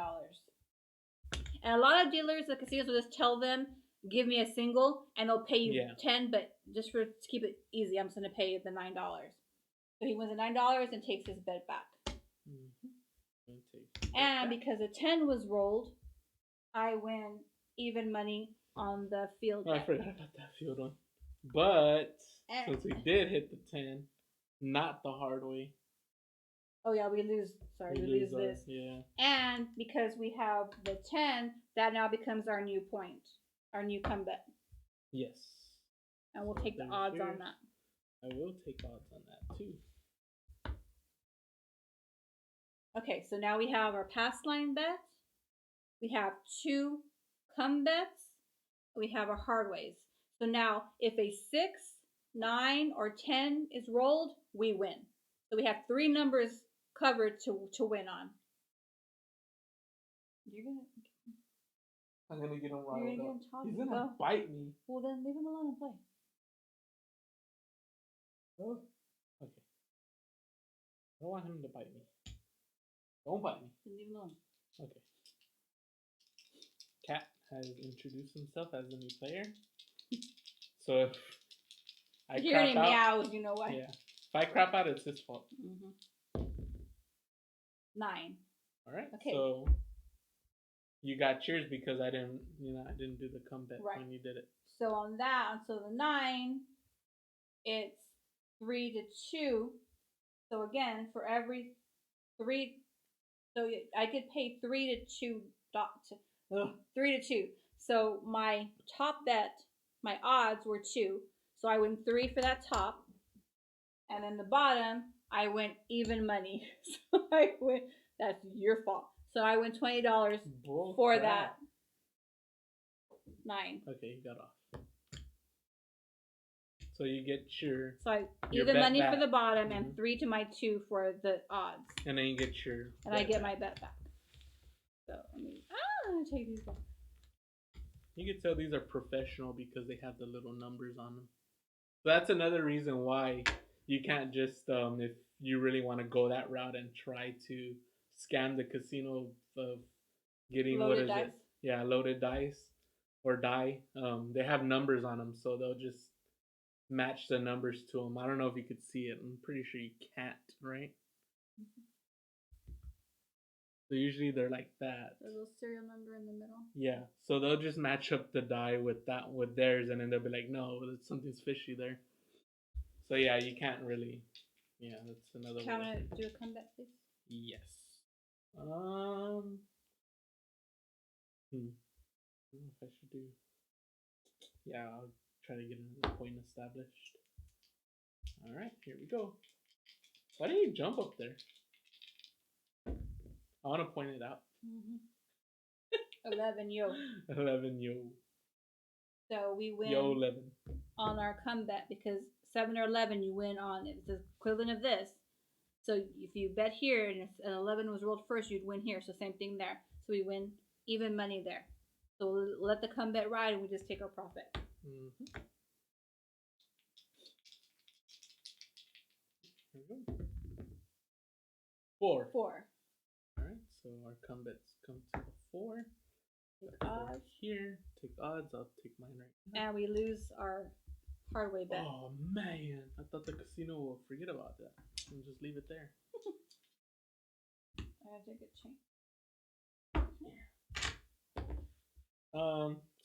And a lot of dealers, the casinos, will just tell them, give me a single, and they'll pay you 10. But just to keep it easy, I'm just going to pay you the $9. So he wins the $9 and takes his bet back. And because a 10 was rolled, I win even money on the field. I forgot about that field one. But since we did hit the 10, not the hard way. Oh yeah, we lose. Sorry, we lose this. Yeah. And because we have the 10, that now becomes our new point, our new come bet. Yes. And we'll take the odds on that. I will take odds on that too. Okay, so now we have our pass line bet. We have 2 come bets. We have our hard ways. So now if a 6, 9, or 10 is rolled, we win. So we have 3 numbers covered to win on. I'm gonna get him riled up. He's gonna gonna bite me. Well, then leave him alone and play. Oh, okay. I don't want him to bite me. Don't bite me. Then leave him alone. Okay. Cat has introduced himself as a new player. So if I crap out, meows, you know why? Yeah. If I crap out, it's his fault. 9. All right. Okay. So you got cheers because I didn't do the come bet when you did it. So on that, so the 9, it's 3 to 2. So again, for every 3, so I get paid 3 to 2. 3 to 2. So my top bet, my odds were 2. So I win 3 for that top. And then the bottom, I win even money. So I win. That's your fault. So I win $20 for that 9. Okay, you got off. So you get your. So I even money for the bottom and 3 to my 2 for the odds. And then you get your. And I get my bet back. So I'm gonna take these back. You can tell these are professional because they have the little numbers on them. So that's another reason why you can't just if you really want to go that route and try to scam the casino of getting loaded dice. Yeah, loaded dice or die. They have numbers on them, so they'll just match the numbers to them. I don't know if you could see it. I'm pretty sure you can't, right? So usually they're like that. There's a little serial number in the middle. Yeah, so they'll just match up the die with theirs, and then they'll be like, no, something's fishy there. So yeah, you can't really. Yeah, that's another. Can I do a comeback, please? Yes. I don't know if I should do. Yeah, I'll try to get another point established. All right, here we go. Why did you jump up there? I want to point it out. 11, yo. 11, yo. So we win Yo, 11. on our come bet because 7 or 11 you win on. It's the equivalent of this. So if you bet here and if an 11 was rolled first, you'd win here. So same thing there. So we win even money there. So we'll let the come bet ride and we just take our profit. Mm-hmm. There we go. 4. 4. All right, so our come bets come to the 4. Take Put odds. here, take odds. I'll take mine right now. And we lose our hard way bet. Oh man, I thought the casino will forget about that and just leave it there. I have to get change.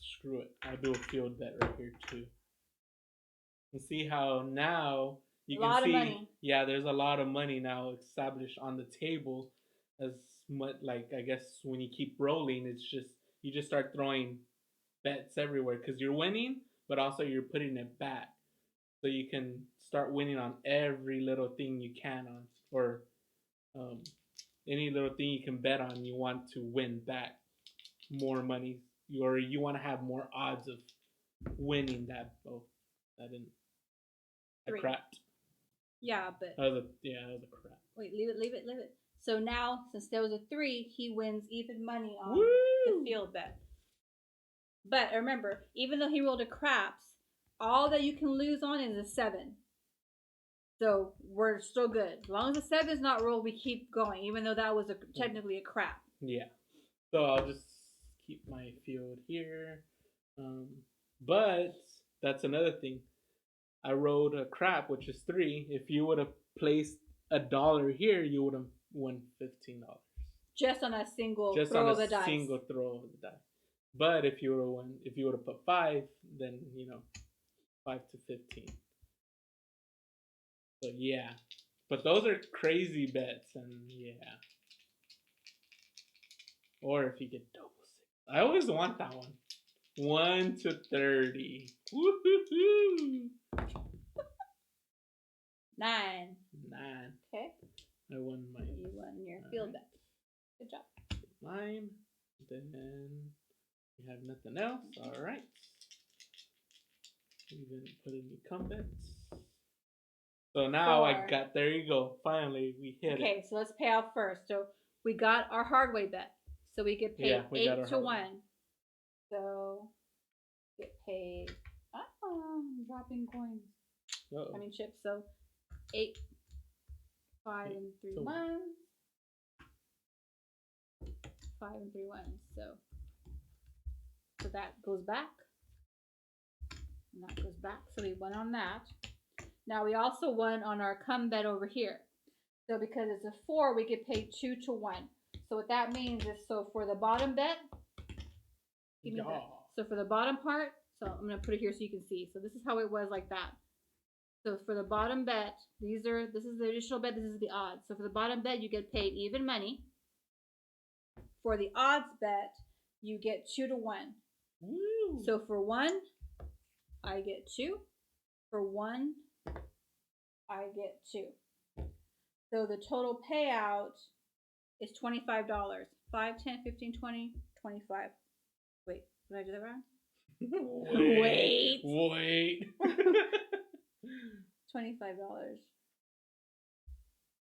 Screw it. I'll do a field bet right here too. And see how now you can see. Of money. Yeah, there's a lot of money now established on the table. As much like I guess when you keep rolling, it's just you just start throwing bets everywhere because you're winning, but also you're putting it back, so you can start winning on every little thing you can on, or any little thing you can bet on. You want to win back more money, or you want to have more odds of winning that. Oh, I didn't. I 3. crapped. Yeah, but That was a crap. wait, leave it. So now, since there was a 3, he wins even money on Woo! the field bet. But remember, even though he rolled a craps, all that you can lose on is a 7. So we're still good. As long as the 7 is not rolled, we keep going, even though that was technically a crap. Yeah. So I'll just keep my field here. But that's another thing. I rolled a crap, which is 3. If you would have placed $1 here, you would have won $15. Just on a single Just throw on of the a dice. single throw of the die. But if you would have put 5, then 5 to 15. So yeah. But those are crazy bets, and yeah. Or if you get double 6. I always want that one. 1 to 30. Woohoo! 9. 9. Okay. I won my. You won your field bet. Good job. Mine. Then we have nothing else. All right. We didn't put any come bets. So now 4. I got. There you go. Finally, we hit it. Okay, so let's pay out first. So we got our hard way bet. So we get paid Yeah, we got our 8 to hard 1. way. So get paid. I'm dropping coins. Uh-oh. I mean chips. So 8, 5 and 3 to 1. 1s. 5 and 3 1s. So that goes back. And that goes back. So we won on that. Now we also won on our come bet over here. So because it's a 4, we get paid 2 to 1. So what that means is, so for the bottom bet, give me that. So for the bottom part, so I'm gonna put it here so you can see. So this is how it was like that. So for the bottom bet, this is the additional bet, this is the odds. So for the bottom bet, you get paid even money. For the odds bet, you get 2 to 1. Woo. So for 1, I get 2. For 1, I get 2. So the total payout is $25. 5, 10, 15, 20, 25. Wait, did I do that wrong? Wait. $25.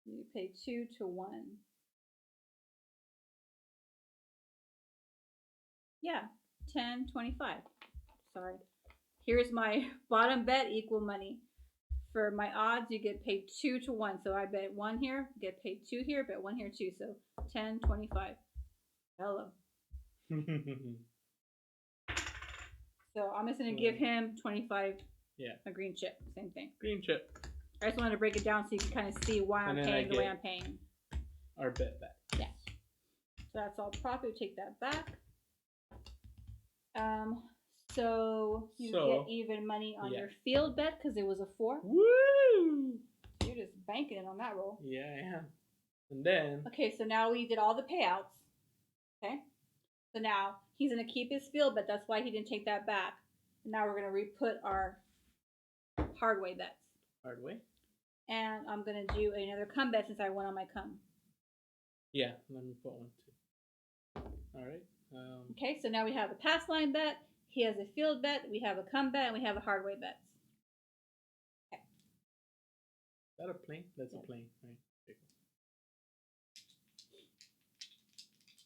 You pay 2 to 1. Yeah, 10, 25. Sorry. Here's my bottom bet equal money. For my odds, you get paid 2 to 1. So I bet 1 here, get paid 2 here, bet 1 here too. So 10, 25. Hello. So I'm just going to give him 25. Yeah. A green chip. Same thing. Green chip. I just wanted to break it down so you can kind of see why I'm paying the way I'm paying. Our bet back. Yeah. So that's all profit. Take that back. So you get even money on your field bet because it was a 4. Woo! You're just banking it on that roll. Yeah, I am. And then. Okay, so now we did all the payouts. Okay. So now he's gonna keep his field bet. That's why he didn't take that back. And now we're gonna re-put our hard way bets. Hard way. And I'm gonna do another come bet since I went on my come. Yeah, let me put one too. All right. Okay, so now we have a pass line bet He has a field bet. We have a come bet, and we have a hard way bets. Okay. Is that a plane? That's Yeah. a plane, right?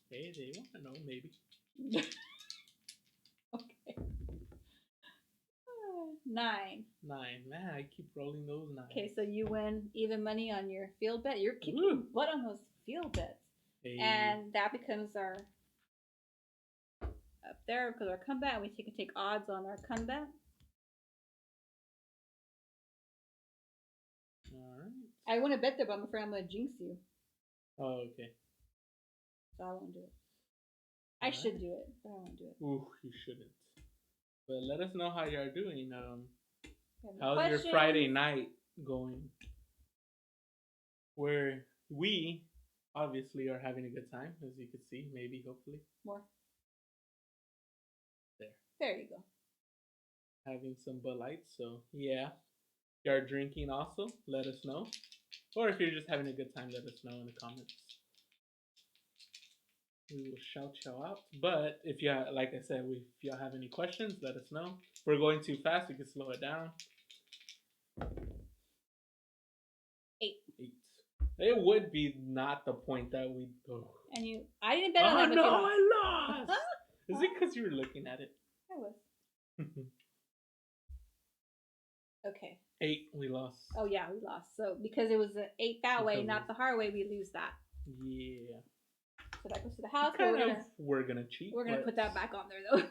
Hey, they want to know, maybe. Okay. 9. 9. Man, I keep rolling those 9s. Okay, so you win even money on your field bet. You're kicking Woo. butt on those field bets. Hey. And that becomes our up there because our comeback. We can take odds on our comeback. Alright. I want to bet there, but I'm afraid I'm gonna jinx you, Oh, okay. so I won't do it. I should do it, but I won't do it. Ooh, you shouldn't. But let us know how you're doing. Have any How's your questions? Friday night going? Where we obviously are having a good time, as you can see, maybe, hopefully. More. There. There you go. Having some Bud Lights, so yeah. If you are drinking also, let us know. Or if you're just having a good time, let us know in the comments. We will shout you out. But if you, like I said, if y'all have any questions, let us know. If we're going too fast, we can slow it down. 8. 8. It would be not the point that we. Oh, And you, I didn't bet on that, but no, you lost. I lost. Is it because you were looking at it? I was. Okay. 8, we lost. Oh yeah, we lost. So because it was an 8 that way, Because not the hard way, we lose that. Yeah. So that goes to the house. We're gonna cheat. We're gonna put that back on there though.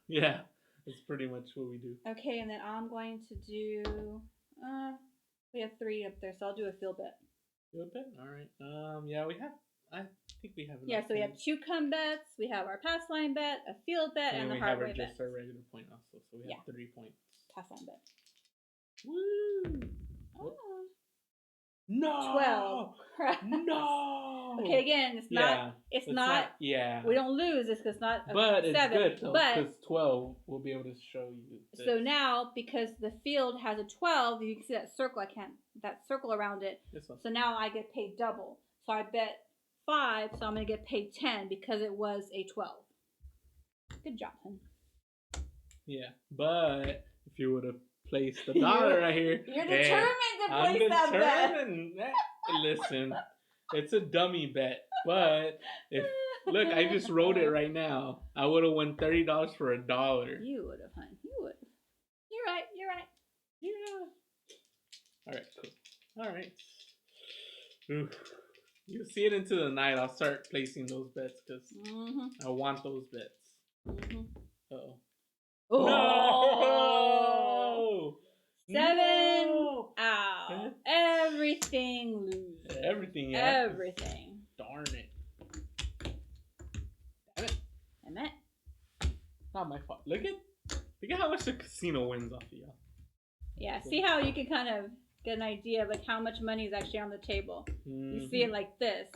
Yeah. That's pretty much what we do. Okay, and then I'm going to do. We have 3 up there, so I'll do a field bet. Field bet. All right. Yeah, we have. I think we have. Yeah, so we have 2 come bets. We have our pass line bet, a field bet, and the we hard have way bet. just our regular point also, so we have 3 points. Pass line bet. Woo! Oh. No. 12. No. Okay, again, it's not. It's not. Yeah. We don't lose. It's because not. But 7, it's good though, but because 12 will be able to show you. This. so now, because the field has a 12, you can see that circle. That circle around it. This one. So now I get paid double. So I bet 5, so I'm gonna get paid 10 because it was a 12. Good job, hun. Yeah, but if you would have placed the dollar right here, You're determined to place that bet. Listen, it's a dummy bet, but if look, I just wrote it right now. I would have won $30 for $1. You would have, hun. You would. You're right. You're right. Yeah. All right. Cool. All right. Oof. You see it into the night. I'll start placing those bets because I want those bets. Uh-oh. Oh. No! 7. No! Ow. Everything loses. Everything. Yeah. Everything. Darn it. Damn it. Damn it. Not my fault. Look at how much the casino wins off of y'all. Yeah. See how you can kind of get an idea of like how much money is actually on the table. You see it like this.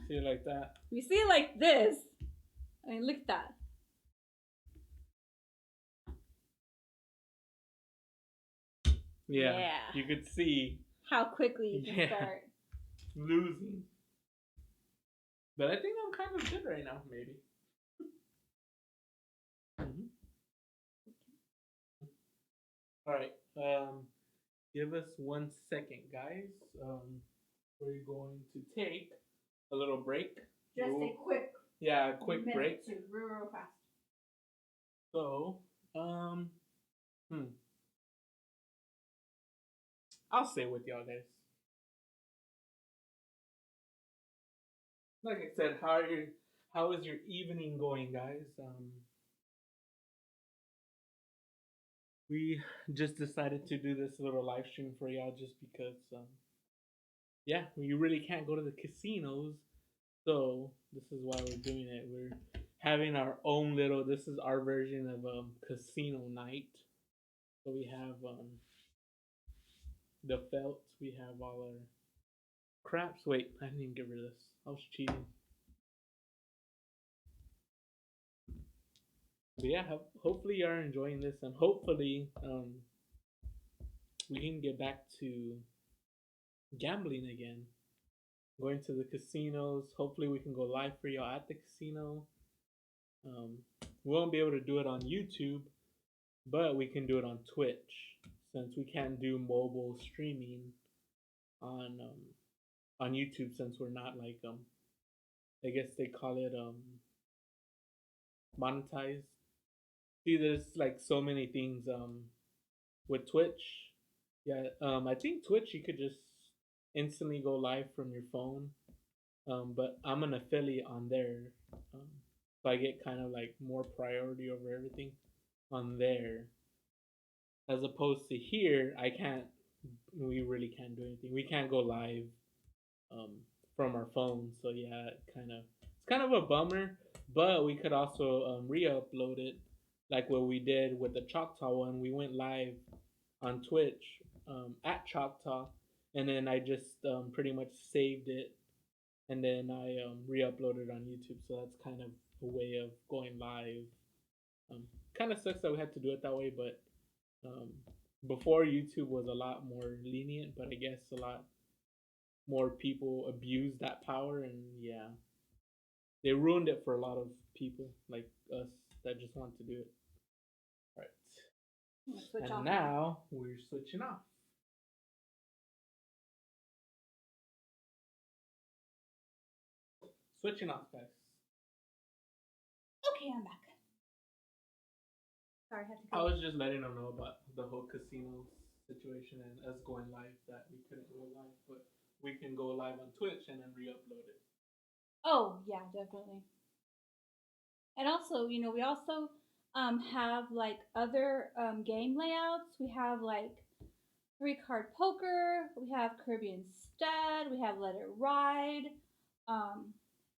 See it like that. You see it like this. I mean, look at that. Yeah. You could see how quickly you can start losing. But I think I'm kind of good right now, maybe. All right. Give us 1 second, guys. We're going to take a little break. Just a quick. Yeah, a quick break. Real fast. So, I'll stay with y'all guys. Like I said, how is your evening going, guys? We just decided to do this little live stream for y'all just because, yeah, we really can't go to the casinos, so this is why we're doing it. We're having our own little. This is our version of casino night. So we have the felt. We have all our craps. Wait, I didn't even get rid of this. I was cheating. But yeah, hopefully you are enjoying this, and hopefully we can get back to gambling again, going to the casinos. Hopefully we can go live for y'all at the casino. we won't be able to do it on YouTube, but we can do it on Twitch since we can't do mobile streaming on YouTube since we're not like I guess they call it monetized. See, there's like so many things with Twitch. Yeah, I think Twitch you could just instantly go live from your phone. But I'm an affiliate on there, um, so I get kind of like more priority over everything on there, as opposed to here. I can't. We really can't do anything. We can't go live um, from our phone. So yeah, it's kind of a bummer. But we could also re-upload it, like what we did with the Choctaw one. We went live on Twitch at Choctaw, and then I just pretty much saved it, and then I re-uploaded on YouTube. So that's kind of a way of going live. Um, Kind of sucks that we had to do it that way, but um, before YouTube was a lot more lenient, but I guess a lot more people abused that power, and yeah, they ruined it for a lot of people like us that just want to do it. All Switch right, off and now we're switching off. Switching off, guys. Okay, I'm back. Sorry, I had to I go. was just letting them know about the whole casino situation and us going live, that we couldn't go live, but we can go live on Twitch and then re-upload it. Oh yeah, definitely. And also, we also have like other game layouts. We have like 3 card poker. We have Caribbean Stud. We have Let It Ride. I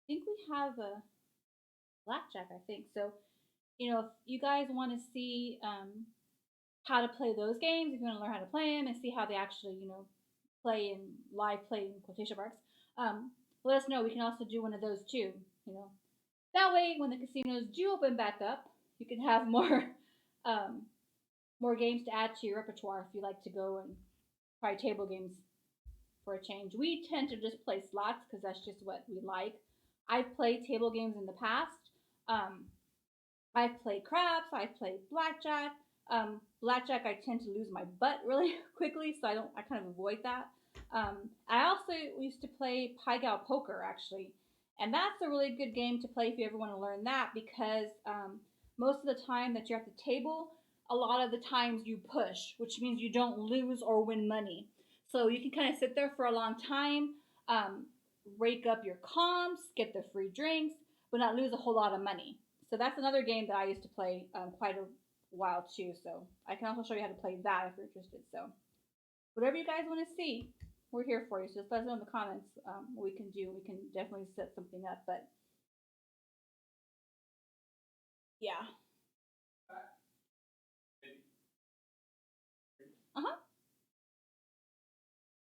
think we have a blackjack. I think so. If you guys want to see how to play those games, if you want to learn how to play them and see how they actually, play in live play in quotation marks, let us know. We can also do one of those too. You know, that way when the casinos do open back up, you can have more um, more games to add to your repertoire if you like to go and try table games for a change. We tend to just play slots because that's just what we like. I've played table games in the past. Um, I've played craps. I've played blackjack. Blackjack, I tend to lose my butt really quickly, so I kind of avoid that. I also used to play Pai Gow Poker actually, and that's a really good game to play if you ever want to learn that because most of the time that you're at the table, a lot of the times you push, which means you don't lose or win money. So you can kind of sit there for a long time, rake up your comps, get the free drinks, but not lose a whole lot of money. So that's another game that I used to play quite a while too. So I can also show you how to play that if you're interested. So whatever you guys want to see, we're here for you. So just let us know in the comments what we can do. We can definitely set something up. But yeah. Uh-huh.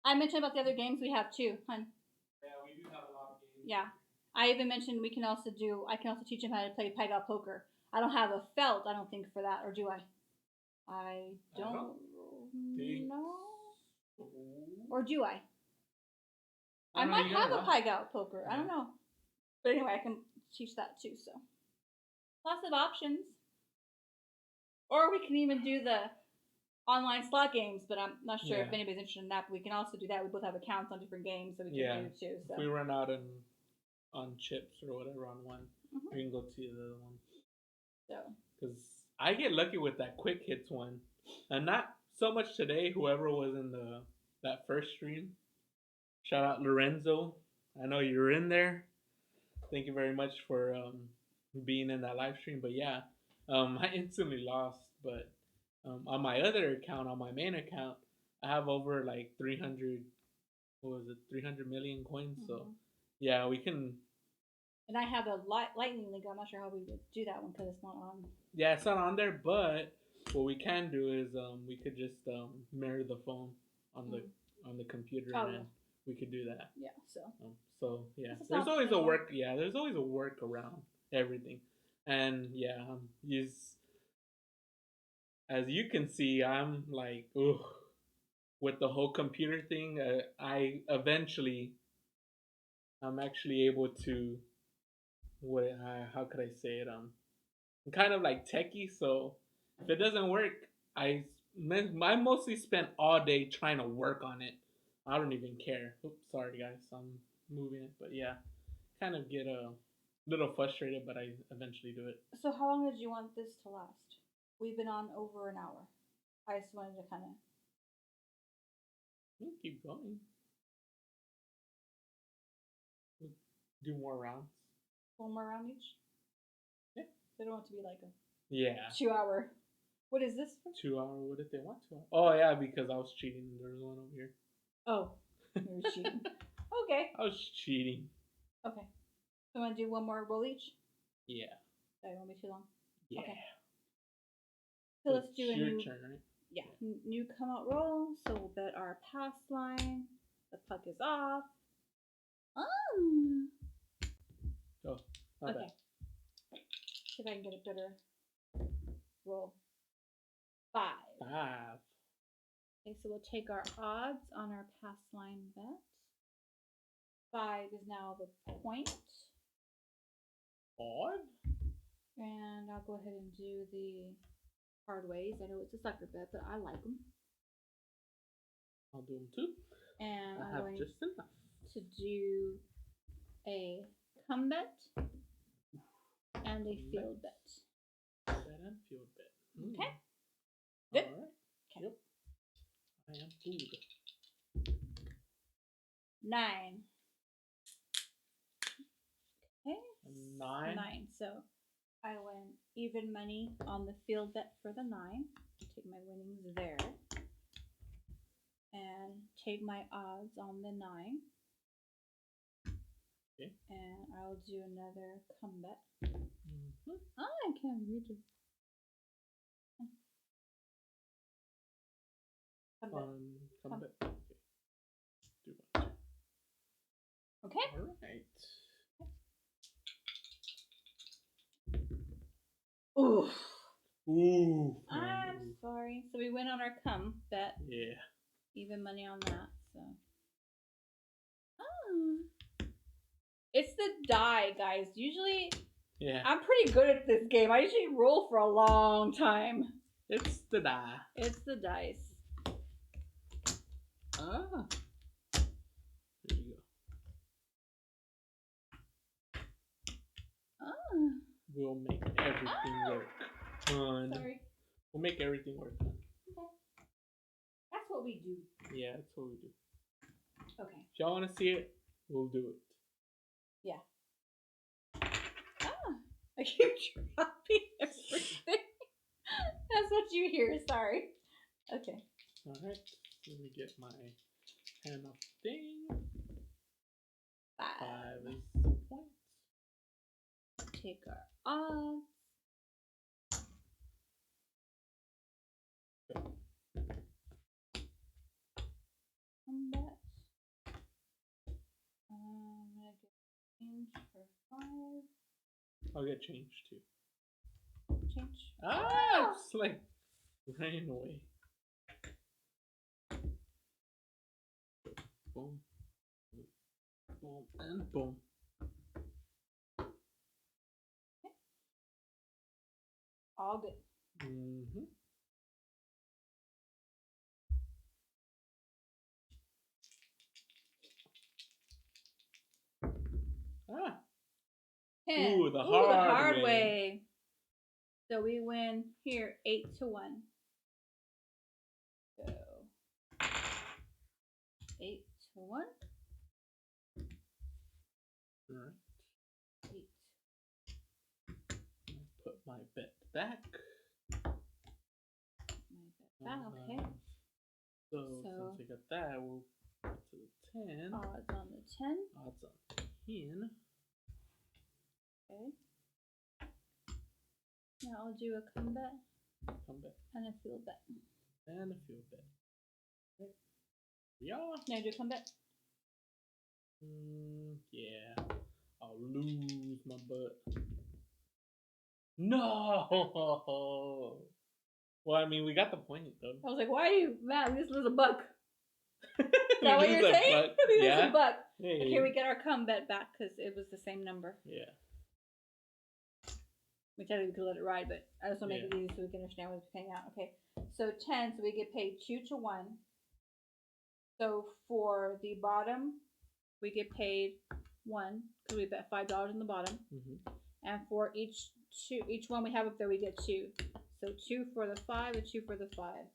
I mentioned about the other games we have too, hun. Yeah, we do have a lot of games. Yeah. I even mentioned I can also teach him how to play Pai Gow Poker. I don't have a felt, I don't think, for that, or do I? I don't know. Or do I? I might have a Pai Gow Poker. I don't know. But anyway, I can teach that too, so. Lots of options. Or we can even do the online slot games, but I'm not sure if anybody's interested in that. But we can also do that. We both have accounts on different games, so we can do it too. So. If we run out on chips or whatever on one, we can go to the other one. So. Because I get lucky with that quick hits one, and not so much today. Whoever was in that first stream, shout out Lorenzo. I know you're in there. Thank you very much for being in that live stream. But yeah, I instantly lost. But on my other account, on my main account, I have over like 300. What was it? 300 million coins. So yeah, we can. And I have a lightning link. I'm not sure how we would do that one because it's not on. Yeah, it's not on there. But what we can do is we could just mirror the phone on the computer, and then we could do that. Yeah. So yeah, there's always a work. Yeah, there's always a work around everything, and yeah, as you can see, I'm like, ugh, with the whole computer thing. I'm actually able to. How could I say it? I'm kind of like techie, so if it doesn't work, I mostly spend all day trying to work on it. I don't even care. Oops, sorry guys, I'm moving it, but yeah, kind of get a little frustrated, but I eventually do it. So how long did you want this to last? We've been on over an hour. I just wanted to kind of. Keep going. Do more rounds. One more round each? Yeah. They don't want it to be like a Yeah. 2 hour. What is this for? 2 hour. What did they want to? Oh yeah, because I was cheating. There's one over here. Oh, you're cheating. Okay. I was cheating. Okay. So want to do one more roll each? Yeah. That won't be too long. Yeah. Okay. So let's do a your new. turn, right? Yeah, new come out roll. So we'll bet our pass line. The puck is off. Oh. Go. Okay. See if I can get a better roll. 5. 5. Okay, so we'll take our odds on our pass line bet. 5 is now the point. 5. And I'll go ahead and do the hard ways. I know it's a sucker bet, but I like them. I'll do them too. And I I'm have going just enough to do a come bet and a field bet. Bet and field bet. Okay. Good. All right. Okay. Yep. I am good. 9. Okay. 9. 9. So I win even money on the field bet for the 9. Take my winnings there. And take my odds on the 9. Okay. And I'll do another come bet. Mm-hmm. I can't read it. Come bet. Come bet. Okay. Do one. Okay. All right. Ooh. Ooh. I'm sorry. So we went on our come bet. Yeah. Even money on that. So. Oh. It's the die, guys. Usually, Yeah. I'm pretty good at this game. I usually roll for a long time. It's the die. It's the dice. Ah. There you go. Oh. We'll make everything work. Sorry. We'll make everything work. Okay. That's what we do. Yeah, that's what we do. Okay. If y'all want to see it, we'll do it. Yeah. Ah, I keep dropping everything. That's what you hear. Sorry. Okay. All right. Let me get my hand off thing. 5. 5 is the point. Take our odds. Come back. I'm gonna get change for 5. I'll get change too. Change. Ah! It's like running away. Boom. Boom. And boom. Okay. All good. Mm-hmm. Ah. 10. Ooh, the hard way. way. So we win here 8-1. So 8-1. All right. 8. Put my bet back. Okay. So since I got that, we'll go to the 10. Odds on the 10. Odds on the 10. Okay. Now I'll do a come bet Come bet. and a field bet. And a field bet. Okay. Yeah. Now do a come bet. Yeah. I'll lose my butt. No. Well, I mean, we got the point though. I was like, why are you mad? We just lose a buck. Is We that what lose you're a saying? buck. We lose Yeah. a buck. Hey. Okay, we get our come bet back because it was the same number. Yeah. We said we could let it ride, but I just want to make it easy so we can understand what's paying out. Okay, so 10, so we get paid 2 to 1. So for the bottom, we get paid 1 because we bet $5 in the bottom. And for each one we have up there, we get 2. So 2 for the 5 and 2 for the 5.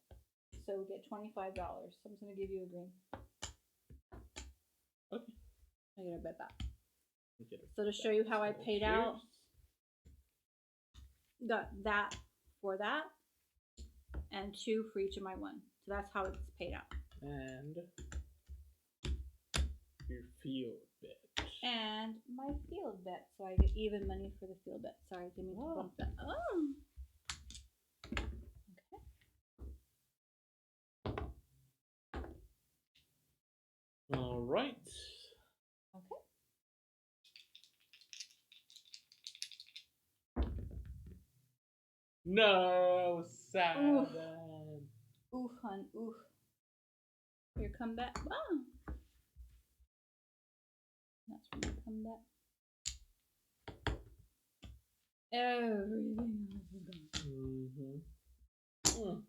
So we get $25. So I'm just gonna give you a green. Okay. I'm gonna bet that. So to show you how I paid out, got that for that, and 2 for each of my 1. So that's how it's paid out. And your field bet. And my field bet, so I get even money for the field bet. Sorry, didn't mean to bump that. Oh. Okay. All right. Okay. No, sad. Oof, hun, oof. Your comeback. Oh. That's from your comeback. Everything else is gone.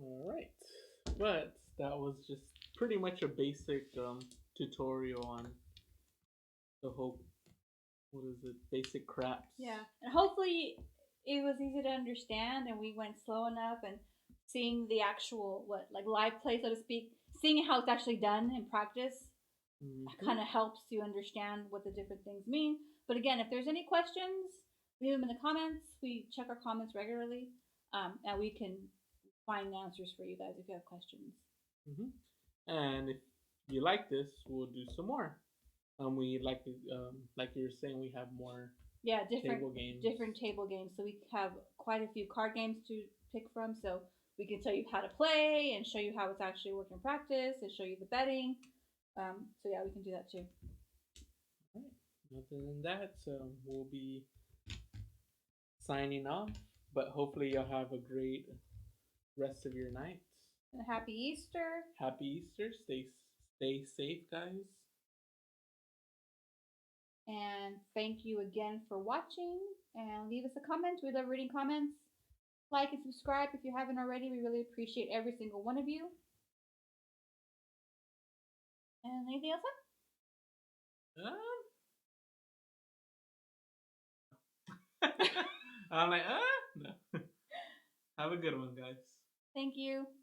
All right, but that was just pretty much a basic tutorial on the whole, what is it, basic craps. Yeah, and hopefully it was easy to understand and we went slow enough, and seeing the actual live play, so to speak, seeing how it's actually done in practice kind of helps you understand what the different things mean. But again, if there's any questions, leave them in the comments. We check our comments regularly, and we can find answers for you guys if you have questions. And if you like this, we'll do some more. We like you were saying, we have more table games. Different table games. So we have quite a few card games to pick from. So we can tell you how to play and show you how it's actually working in practice and show you the betting. So yeah, we can do that too. All right. Other than that, so we'll be signing off. But hopefully you'll have a great rest of your night. And happy Easter. Happy Easter. Stay safe, guys. And thank you again for watching. And leave us a comment. We love reading comments. Like and subscribe if you haven't already. We really appreciate every single one of you. And anything else? I'm like, no. Have a good one, guys. Thank you.